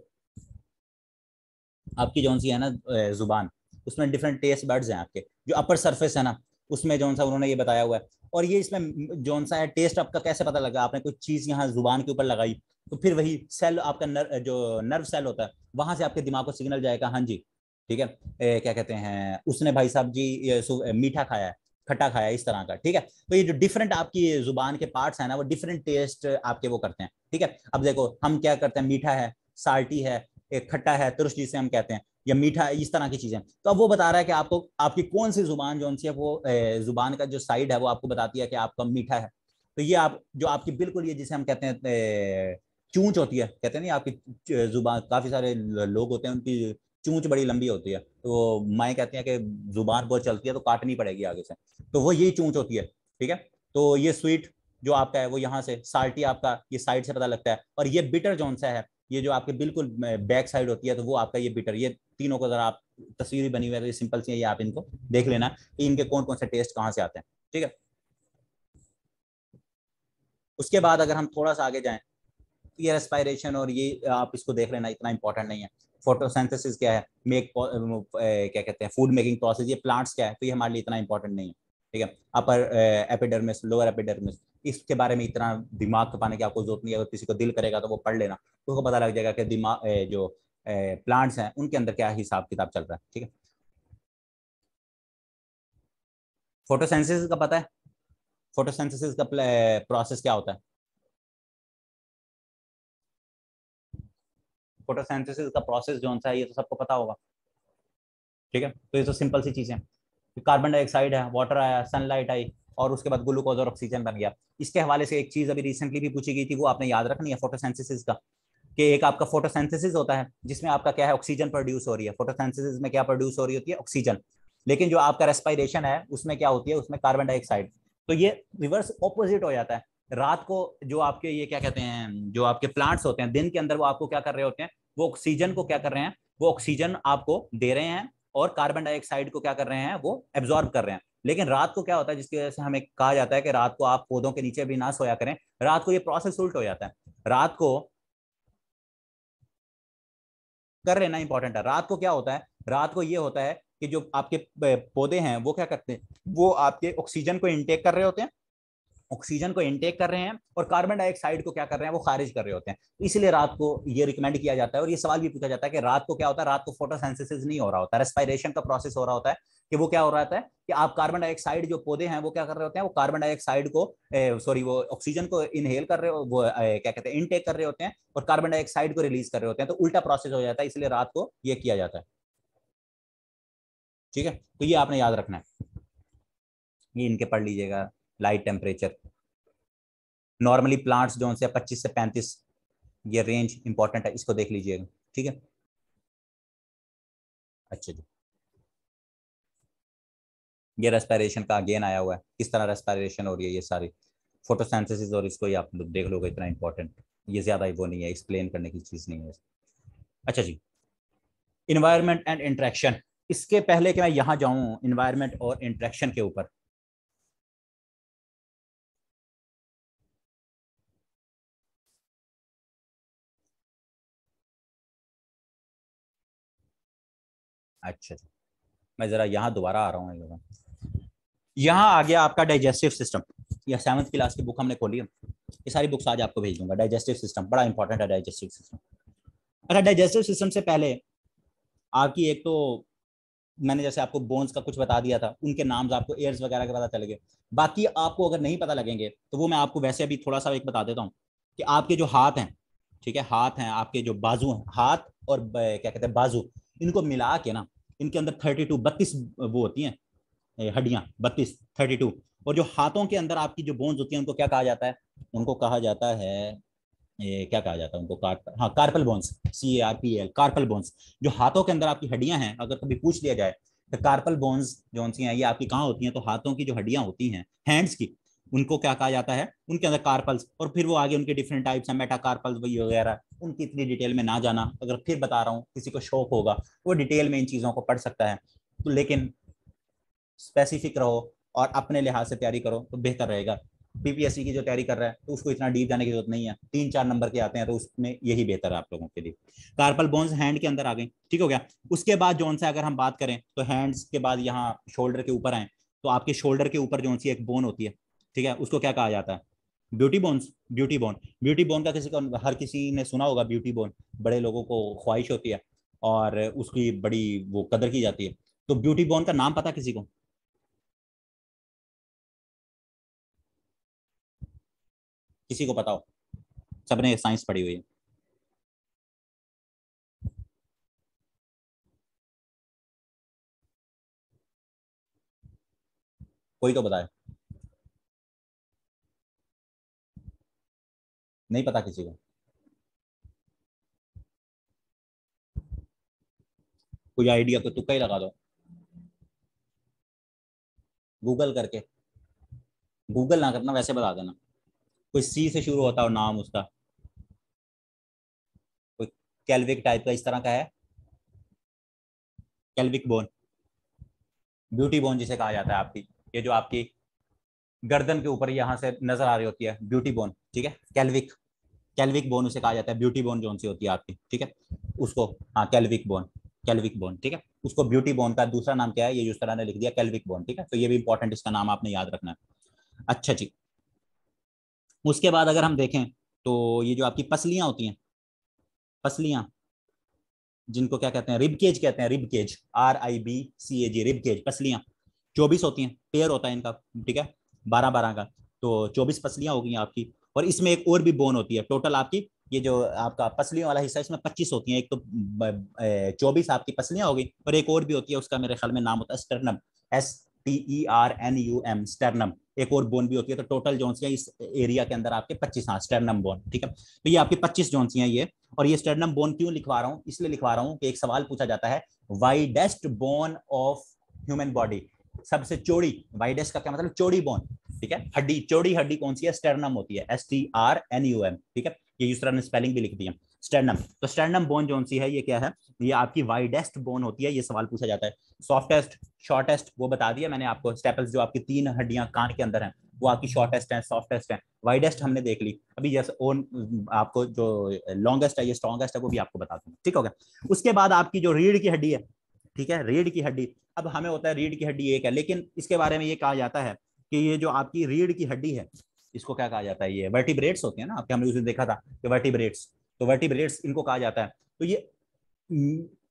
आपकी जो सी है ना जुबान, उसमें डिफरेंट टेस्ट बर्ड्स हैं आपके, जो अपर सरफेस है ना, उसमें जो सा उन्होंने ये बताया हुआ है। और ये इसमें जो सा है टेस्ट आपका कैसे पता लगा, आपने कोई चीज यहाँ जुबान के ऊपर लगाई, तो फिर वही सेल आपका जो नर्व सेल होता है, वहां से आपके दिमाग को सिग्नल जाएगा, हाँ जी ठीक है, क्या कहते हैं, उसने भाई साहब जी मीठा खाया है, खट्टा खाया है, इस तरह का, ठीक है। तो ये जो डिफरेंट आपकी जुबान के पार्ट्स है ना, वो डिफरेंट टेस्ट आपके वो करते हैं, ठीक है। अब देखो हम क्या करते हैं, मीठा है, साल्टी है, एक खट्टा है, तुरश जिसे हम कहते हैं, या मीठा, इस तरह की चीजें। तो अब वो बता रहा है कि आपको आपकी कौन सी जुबान जो है वो जुबान का जो साइड है वो आपको बताती है कि आपका मीठा है। तो ये आप जो आपकी बिल्कुल ये जिसे हम कहते हैं चूंच होती है, कहते हैं नहीं, आपकी जुबान, काफी सारे लोग होते हैं उनकी चूंच बड़ी लंबी होती है, तो माएँ कहती हैं कि जुबान बहुत चलती है तो काटनी पड़ेगी आगे से, तो वो यही चूंच होती है, ठीक है। तो ये स्वीट जो आपका है वो यहाँ से, साल्टी आपका ये साइड से पता लगता है, और ये बिटर जोन सा है, ये जो आपके बिल्कुल बैक साइड होती है, तो वो आपका ये बिटर, ये तीनों को जरा आप तस्वीर बनी हुई है, तो ये सिंपल सी है, ये आप इनको देख लेना कि इनके कौन कौन से टेस्ट कहाँ से आते हैं, ठीक है। उसके बाद अगर हम थोड़ा सा आगे जाएं, ये रेस्पायरेशन और ये आप इसको देख लेना, इतना इंपॉर्टेंट नहीं है। फोटोसिंथेसिस क्या है, क्या कहते हैं, फूड मेकिंग प्रोसेस, ये प्लांट्स क्या है, तो ये हमारे लिए इतना इंपॉर्टेंट नहीं है, ठीक है। अपर एपिडर्मिस, लोअर एपिडर्मिस, इसके बारे में इतना दिमाग खपाने की आपको जरूरत नहीं है, अगर किसी को दिल करेगा तो वो पढ़ लेना, तो उसको पता लग जाएगा कि दिमाग जो प्लांट्स हैं उनके अंदर क्या हिसाब किताब चल रहा है, ठीक है। फोटोसिंथेसिस का पता है, फोटोसिंथेसिस का प्रोसेस क्या होता है, फोटोसिंथेसिस का प्रोसेस जो है ये तो सबको पता होगा, ठीक है। तो ये तो सिंपल सी चीजें, कार्बन डाइऑक्साइड है, वाटर आया, सनलाइट आई, और उसके बाद ग्लूकोज और ऑक्सीजन बन गया। इसके हवाले से एक चीज अभी रिसेंटली भी पूछी गई थी, वो आपने याद रखनी है, फोटोसिंथेसिस का, कि एक आपका फोटोसिंथेसिस होता है जिसमें आपका क्या है, ऑक्सीजन प्रोड्यूस हो रही है, फोटोसिंथेसिस में क्या प्रोड्यूस हो रही होती है, ऑक्सीजन। लेकिन जो आपका रेस्पिरेशन है उसमें क्या होती है, उसमें कार्बन डाइऑक्साइड। तो ये रिवर्स ऑपोजिट हो जाता है। रात को जो आपके ये क्या कहते हैं, जो आपके प्लांट्स होते हैं, दिन के अंदर वो आपको क्या कर रहे होते हैं, वो ऑक्सीजन को क्या कर रहे हैं, वो ऑक्सीजन आपको दे रहे हैं, और कार्बन डाइऑक्साइड को क्या कर रहे हैं, वो एब्जॉर्ब कर रहे हैं। लेकिन रात को क्या होता है, जिसकी वजह से हमें कहा जाता है कि रात को आप पौधों के नीचे भी ना सोया करें, रात को ये प्रोसेस उल्ट हो जाता है। रात को कर लेना इंपॉर्टेंट है। रात को क्या होता है, रात को ये होता है कि जो आपके पौधे हैं वो क्या करते हैं, वो आपके ऑक्सीजन को इनटेक कर रहे होते हैं, ऑक्सीजन को इनटेक कर रहे हैं, और कार्बन डाइऑक्साइड को क्या कर रहे हैं, वो खारिज कर रहे होते हैं। इसलिए रात को ये रिकमेंड किया जाता है, और ये सवाल भी पूछा जाता है कि रात को क्या होता है, रात को फोटोसिंथेसिस नहीं हो रहा होता, रेस्पिरेशन का प्रोसेस हो रहा होता है, कि वो क्या हो रहा है कि आप कार्बन डाइऑक्साइड, जो पौधे हैं वो क्या कर रहे होते हैं, वो कार्बन डाइऑक्साइड को सॉरी वो ऑक्सीजन को इनहेल कर रहे हो, वो क्या कहते हैं, इनटेक कर रहे होते हैं, और कार्बन डाइऑक्साइड को रिलीज कर रहे होते हैं, तो उल्टा प्रोसेस हो जाता है, इसलिए रात को ये किया जाता है, ठीक है। तो ये आपने याद रखना है, ये इनके पढ़ लीजिएगा। लाइट टेम्परेचर, नॉर्मली प्लांट्स जो से 25 से 35, ये रेंज इंपॉर्टेंट है, इसको देख लीजिएगा, ठीक है। अच्छा जी, ये रेस्पिरेशन का अगेन आया हुआ है, किस तरह रेस्पिरेशन हो रही है, ये सारी फोटोसिंथेसिस, और इसको ही आप लोग देख लोगे, इतना इंपॉर्टेंट, ये ज्यादा वो नहीं है, एक्सप्लेन करने की चीज नहीं है। अच्छा जी, इन्वायरमेंट एंड इंट्रैक्शन, इसके पहले कि मैं यहाँ जाऊँ इन्वायरमेंट और इंट्रैक्शन के ऊपर, अच्छा जी, मैं जरा यहाँ दोबारा आ रहा हूँ, यहाँ आ गया आपका डाइजेस्टिव सिस्टम। यह 7th क्लास की बुक हमने खोली है, ये सारी बुक्स आज आपको भेज दूंगा। डाइजेस्टिव सिस्टम बड़ा इंपॉर्टेंट है, डाइजेस्टिव सिस्टम। अच्छा, डाइजेस्टिव सिस्टम से पहले आपकी एक तो मैंने जैसे आपको बोन्स का कुछ बता दिया था, उनके नाम आपको एयर्स वगैरह के पता चल गए। बाकी आपको अगर नहीं पता लगेंगे तो वो मैं आपको वैसे अभी थोड़ा सा एक बता देता हूँ कि आपके जो हाथ हैं, ठीक है, हाथ हैं, आपके जो बाजू हैं, हाथ और क्या कहते हैं बाजू, इनको मिला के ना, इनके अंदर 32 वो होती हैं हड्डियां, 32। और जो हाथों के अंदर आपकी जो बोन्स होती हैं उनको क्या कहा जाता है, उनको कहा जाता है, ये क्या कहा जाता है उनको, हाँ carpal bones, CARPL, carpal bones. जो हाथों के अंदर आपकी हड्डियां हैं, अगर कभी पूछ लिया जाए तो कार्पल बोन्स जो सी हैं ये आपकी कहाँ होती हैं, तो हाथों की जो हड्डियां होती हैं हैंड्स की, उनको क्या कहा जाता है, उनके अंदर कार्पल्स। और फिर वो आगे उनके डिफरेंट टाइप्स हैं, मेटाकार्पल्स वही वगैरह, उनकी इतनी डिटेल में ना जाना, अगर फिर बता रहा हूँ किसी को शौक होगा वो डिटेल में इन चीज़ों को पढ़ सकता है। तो लेकिन स्पेसिफिक रहो और अपने लिहाज से तैयारी करो तो बेहतर रहेगा। PPSC की जो तैयारी कर रहा है तो उसको इतना डीप जाने की जरूरत नहीं है, 3-4 नंबर के आते हैं तो उसमें यही बेहतर है आप लोगों के लिए। कार्पल बोन्स हैंड के अंदर आ गई, ठीक हो गया। उसके बाद जो से अगर हम बात करें तो हैंड्स के बाद यहाँ शोल्डर के ऊपर आए, तो आपके शोल्डर के ऊपर जो सी एक बोन होती है, ठीक है, उसको क्या कहा जाता है, beauty bones, beauty bone. Beauty bone का किसी को, हर किसी ने सुना होगा ब्यूटी बोन, बड़े लोगों को ख्वाहिश होती है और उसकी बड़ी वो कदर की जाती है। तो ब्यूटी बोन का नाम पता किसी को, किसी को पता हो, सबने साइंस पढ़ी हुई है, कोई तो बताए, नहीं पता किसी को, कोई आइडिया, को तुक्का ही लगा दो, गूगल करके, गूगल ना करना वैसे बता देना, कोई C से शुरू होता हो नाम उसका, कोई कैल्विक टाइप का इस तरह का है, कैल्विक बोन, ब्यूटी बोन जिसे कहा जाता है आपकी, ये जो आपकी गर्दन के ऊपर यहाँ से नजर आ रही होती है ब्यूटी बोन, ठीक है, कैल्विक, कैल्विक बोन उसे कहा जाता है, ब्यूटी बोन जो सी होती है आपकी, ठीक है, उसको, हाँ कैल्विक बोन, कैल्विक बोन, ठीक है, उसको ब्यूटी बोन का दूसरा नाम क्या है ये जो इस तरह ने लिख दिया कैल्विक बोन, ठीक है, तो ये भी इंपॉर्टेंट, इसका नाम आपने याद रखना है। अच्छा जी, उसके बाद अगर हम देखें तो ये जो आपकी पसलियां होती हैं, पसलियां, जिनको क्या कहते हैं, रिब केज कहते हैं, rib cage, RIBCAG, rib cage, पसलियां 24 होती हैं, पेयर होता है इनका, ठीक है, 12-12 का, तो 24 पसलियां हो गई आपकी। और इसमें एक और भी बोन होती है, टोटल आपकी ये जो आपका पसलियों वाला हिस्सा इसमें 25 होती हैं, एक तो 24 आपकी पसलियां हो गई, और एक और भी होती है उसका मेरे ख्याल में नाम होता है स्टर्नम, STERNUM, स्टर्नम, एक और बोन भी होती है, तो टोटल जोन्सियां इस एरिया के अंदर आपके 25, हाँ स्टर्नम बोन, ठीक है, तो ये आपकी 25 जोन्सियां ये। और ये स्टर्नम बोन क्यों लिखवा रहा हूँ, इसलिए लिखवा रहा हूँ कि एक सवाल पूछा जाता है, widest bone of human body, सबसे चौड़ी, वाइडेस्ट का क्या मतलब, चौड़ी बोन, ठीक है, हड्डी, चौड़ी हड्डी कौन सी है, स्टर्नम होती है, STRNUM, ठीक है, ये इस तरह ने स्पेलिंग भी लिख दी है स्टर्नम। तो स्टर्नम बोन जो सी है ये क्या है, ये आपकी वाइडेस्ट बोन होती है, ये सवाल पूछा जाता है। सॉफ्टेस्ट, शॉर्टेस्ट वो बता दिया मैंने आपको, स्टेपल्स जो आपकी 3 हड्डियां कान के अंदर हैं वो आपकी शॉर्टेस्ट है, सॉफ्टेस्ट है, वाइडेस्ट हमने देख ली अभी, जैसे ओन आपको जो लॉन्गेस्ट है ये स्ट्रॉन्गेस्ट है वो भी आपको बता दूंगा, ठीक हो गया। उसके बाद आपकी जो रीढ़ की हड्डी है, ठीक है, रीढ़ की हड्डी, अब हमें होता है रीढ़ की हड्डी एक है, लेकिन इसके बारे में ये कहा जाता है कि ये जो आपकी रीढ़ की हड्डी है इसको क्या कहा जाता है, ये वर्टिब्रेट्स होते हैं ना आपके, हमने उस दिन देखा था कि वर्टिब्रेट्स, तो वर्टिब्रेट्स इनको कहा जाता है। तो ये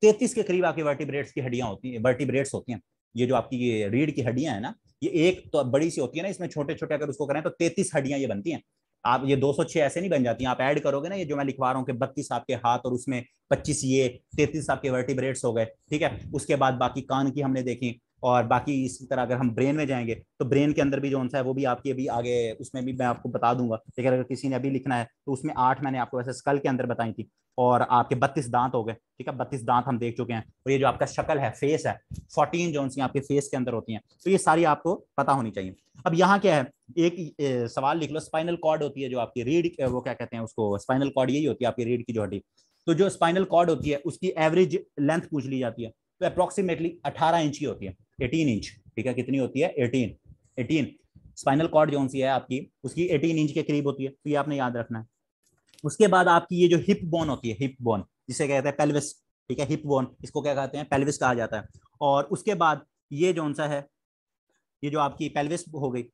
33 के करीब आपके वर्टिब्रेट्स की हड्डियां होती हैं, वर्टिब्रेट्स होती हैं, ये जो आपकी ये रीढ़ की हड्डियां है ना, ये एक तो बड़ी सी होती है ना, इसमें छोटे छोटे अगर उसको करें तो 33 हड्डियां ये बनती हैं। आप ये 206 ऐसे नहीं बन जाती, आप ऐड करोगे ना, ये जो मैं लिखवा रहा हूँ कि 32 आपके हाथ और उसमें 25 ये, 33 आपके वर्टिब्रेट्स हो गए, ठीक है। उसके बाद बाकी कान की हमने देखी, और बाकी इसी तरह अगर हम ब्रेन में जाएंगे तो ब्रेन के अंदर भी जो है वो भी आपकी अभी आगे उसमें भी मैं आपको बता दूंगा, लेकिन अगर किसी ने अभी लिखना है तो उसमें 8 मैंने आपको वैसे स्कल के अंदर बताई थी, और आपके 32 दांत हो गए, ठीक है, 32 दांत हम देख चुके हैं। और ये जो आपका शक्ल है, फेस है, 14 जोन सी आपके फेस के अंदर होती हैं, तो ये सारी आपको पता होनी चाहिए। अब यहाँ क्या है, एक सवाल लिख लो, स्पाइनल कॉर्ड होती है जो आपकी रीढ़, वो क्या कहते हैं उसको, स्पाइनल कॉर्ड यही होती है आपकी रीढ़ की जो हड्डी, तो जो स्पाइनल कॉर्ड होती है उसकी एवरेज लेंथ पूछ ली जाती है, तो अप्रोक्सीमेटली 18 इंच की होती है, 18 इंच, ठीक है, कितनी होती है, 18 स्पाइनल कॉर्ड जो सी है आपकी उसकी 18 इंच के करीब होती है, तो ये आपने याद रखना है। उसके बाद आपकी ये जो हिप बोन होती है, हिप बोन जिसे कहते हैं पेल्विस, ठीक है, हिप बोन इसको क्या कहते हैं, पेल्विस कहा जाता है। और उसके बाद ये जो सा है, ये जो आपकी पेल्विस हो गई,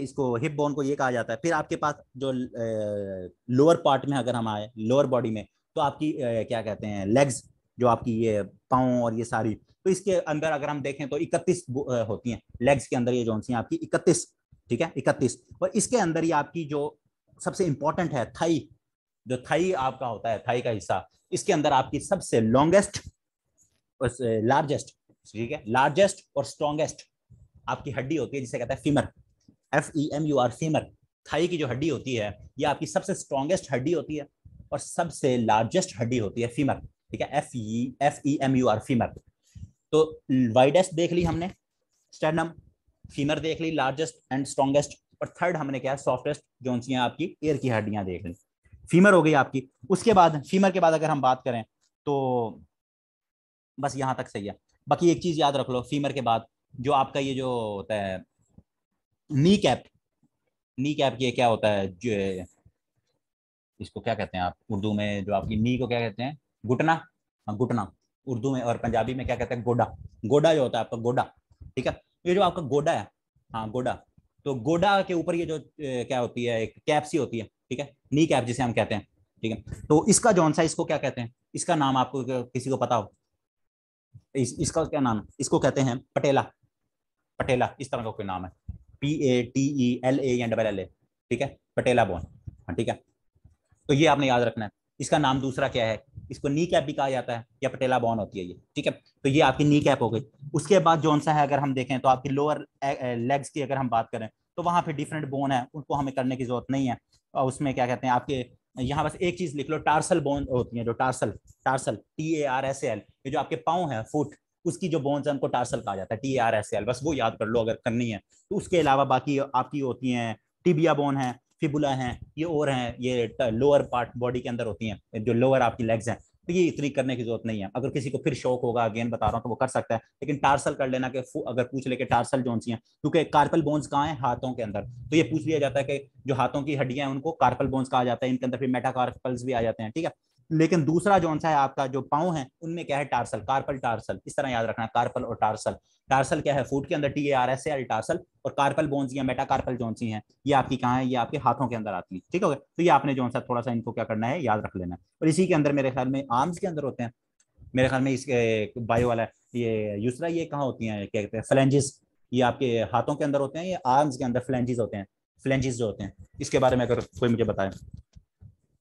इसको हिप बोन को ये कहा जाता है। फिर आपके पास जो लोअर पार्ट में अगर हम आए, लोअर बॉडी में, तो आपकी क्या कहते हैं, लेग्स, जो आपकी ये पाँव और ये सारी, तो इसके अंदर अगर हम देखें तो 31 होती हैं लेग्स के अंदर, ये जो सी आपकी 31, ठीक है, 31। और इसके अंदर ये आपकी जो सबसे इंपॉर्टेंट है थाई, जो थाई आपका होता है, थाई का हिस्सा, इसके अंदर आपकी सबसे लॉन्गेस्ट, लार्जेस्ट, ठीक है, लार्जेस्ट और स्ट्रॉन्गेस्ट आपकी हड्डी होती है जिसे कहते हैं फीमर, FEMUR, फीमर। थाई की जो हड्डी होती है ये आपकी सबसे स्ट्रॉन्गेस्ट हड्डी होती है और सबसे लार्जेस्ट हड्डी होती है फीमर, ठीक है, FEMUR, फीमर। तो वाइडेस्ट देख ली हमने स्टेरनम, फीमर देख ली लार्जेस्ट एंड स्ट्रॉन्गेस्ट, और थर्ड हमने क्या है सॉफ्टेस्ट जो सी आपकी एयर की हड्डियां देख ली, फीमर हो गई आपकी। उसके बाद फीमर के बाद अगर हम बात करें तो बस यहां तक सही है। बाकी एक चीज याद रख लो, फीमर के बाद जो आपका ये जो होता है नी कैप, नी कैप ये क्या होता है, जो इसको क्या कहते हैं आप उर्दू में, जो आपकी नी को क्या कहते हैं, घुटना, हाँ घुटना उर्दू में, और पंजाबी में क्या कहते हैं, गोडा, गोडा जो होता है आपका गोडा, ठीक है, ये जो आपका गोडा है, हाँ गोडा, तो गोडा के ऊपर ये जो क्या होती है, एक कैप सी होती है, ठीक है, नी कैप जिसे हम कहते हैं, ठीक है, तो इसका जौन सा इसको क्या कहते हैं, इसका नाम आपको किसी को पता हो, इसका क्या नाम, इसको कहते हैं पटेला, पटेला इस तरह का कोई नाम है, PATELA, ठीक है, पटेला बोन, हाँ ठीक है। तो ये आपने याद रखना है, इसका नाम दूसरा क्या है, इसको नी कैप भी कहा जाता है या पटेला बॉन होती है ये, ठीक है। तो ये आपकी नी कैप हो गई। उसके बाद जौन सा है अगर हम देखें तो आपकी लोअर लेग्स की अगर हम बात करें तो वहां पे डिफरेंट बोन है, उनको हमें करने की जरूरत नहीं है। और उसमें क्या कहते हैं आपके यहाँ बस एक चीज लिख लो, टार्सल बोन होती है, जो टार्सल, टार्सल TARSAL, ये जो आपके पाँव है फुट, उसकी जो बोन्स है उनको टार्सल कहा जाता है, TARSAL, बस वो याद कर लो अगर करनी है। तो उसके अलावा बाकी आपकी होती हैं टिबिया बोन है, फिबुला हैं, ये और हैं, ये लोअर पार्ट बॉडी के अंदर होती हैं, जो लोअर आपकी लेग्स हैं, तो ये इतनी करने की जरूरत नहीं है। अगर किसी को फिर शौक होगा, अगेन बता रहा हूँ, तो वो कर सकता है, लेकिन टार्सल कर लेना कि अगर पूछ ले कि टार्सल जोन सी हैं, क्योंकि कार्पल बोन्स कहाँ है, हाथों के अंदर, तो ये पूछ लिया जाता है कि जो हाथों की हड्डियां हैं उनको कार्पल बोन्स कहा जाता है, इनके अंदर फिर मेटाकार्पल्स भी आ जाते हैं, ठीक है। लेकिन दूसरा जौन सा है आपका जो पाँव है उनमें क्या है, टार्सल, कार्पल टार्सल, इस तरह याद रखना, कार्पल और टार्सल। टार्सल क्या है, फुट के अंदर TARSAL टार्सल, और कार्पल बोन्स या मेटाकार्पल जोन सी हैं ये आपकी कहाँ है, ये आपके हाथों के अंदर आती है, ठीक है। तो ये आपने जो सा थोड़ा सा इनको क्या करना है, याद रख लेना है। और इसी के अंदर मेरे ख्याल में आर्म्स के अंदर होते हैं, मेरे ख्याल में इसके बायो वाला ये यूसरा, ये कहाँ होती हैं, क्या कहते हैं, फ्लैंजेस, ये आपके हाथों के अंदर होते हैं, ये आर्म्स के अंदर फ्लैंजेस होते हैं, फ्लैंजेस जो होते हैं, इसके बारे में अगर कोई मुझे बताए।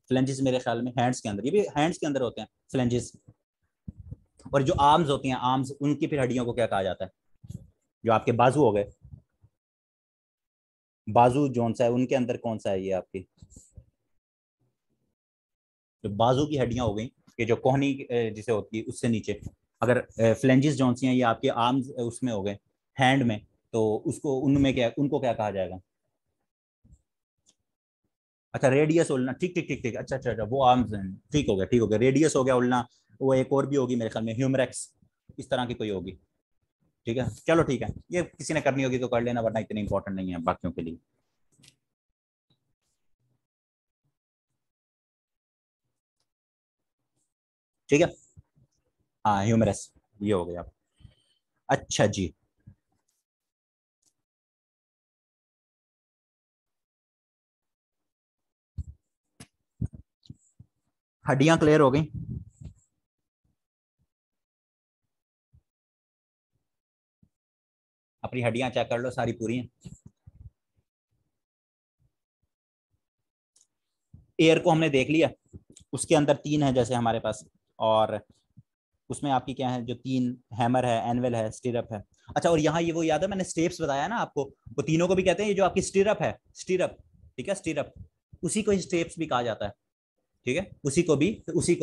फ्लैंजेस मेरे ख्याल में हैंड्स के अंदर, ये भी हैंड्स के अंदर होते हैं फ्लैंजेस। और जो आर्म्स होती हैं, आर्म्स, उनकी फिर हड्डियों को क्या कहा जाता है, जो आपके बाजू हो गए, बाजू जौन सा है उनके अंदर कौन सा है, ये आपकी जो बाजू की हड्डियां हो गई, ये जो कोहनी जिसे होती है उससे नीचे, अगर फ्लेंजिस जौन सी हैं ये आपके आर्म्स उसमें हो गए, हैंड में, तो उसको उनमें क्या, उनको क्या कहा जाएगा, अच्छा रेडियस उड़ना, ठीक ठीक ठीक ठीक, अच्छा अच्छा अच्छा, वो आर्म्स हैं, ठीक हो गया, ठीक हो गया, रेडियस हो गया उड़ना। वो एक और भी होगी मेरे ख्याल में, ह्यूमरेक्स, इस तरह की कोई होगी, ठीक है, चलो ठीक है, ये किसी ने करनी होगी तो कर लेना, वरना इतनी इंपॉर्टेंट नहीं है बाकियों के लिए, ठीक है। हाँ ह्यूमरस, ये हो गया। अच्छा जी, हड्डियां क्लियर हो गई। अपनी हड्डियां चेक कर लो, सारी पूरी हैं। एयर को हमने देख लिया, उसके अंदर तीन है जैसे हमारे पास, और उसमें आपकी क्या है, जो तीन हैमर है, एनवेल है, स्टिरअप है। अच्छा, और यहाँ ये वो याद है मैंने स्टेप्स बताया ना आपको, वो तीनों को भी कहते हैं, ये जो आपकी स्टिरअप है, स्टिरअप, ठीक है, स्टिरअप, उसी को स्टेप्स भी कहा जाता है, ठीक है, उसी को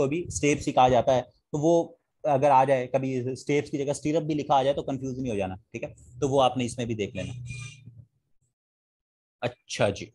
भी स्टेप्स ही कहा जाता है। तो वो अगर आ जाए कभी स्टेप्स की जगह स्टिरअप भी लिखा आ जाए तो कंफ्यूज नहीं हो जाना, ठीक है, तो वो आपने इसमें भी देख लेना। अच्छा जी।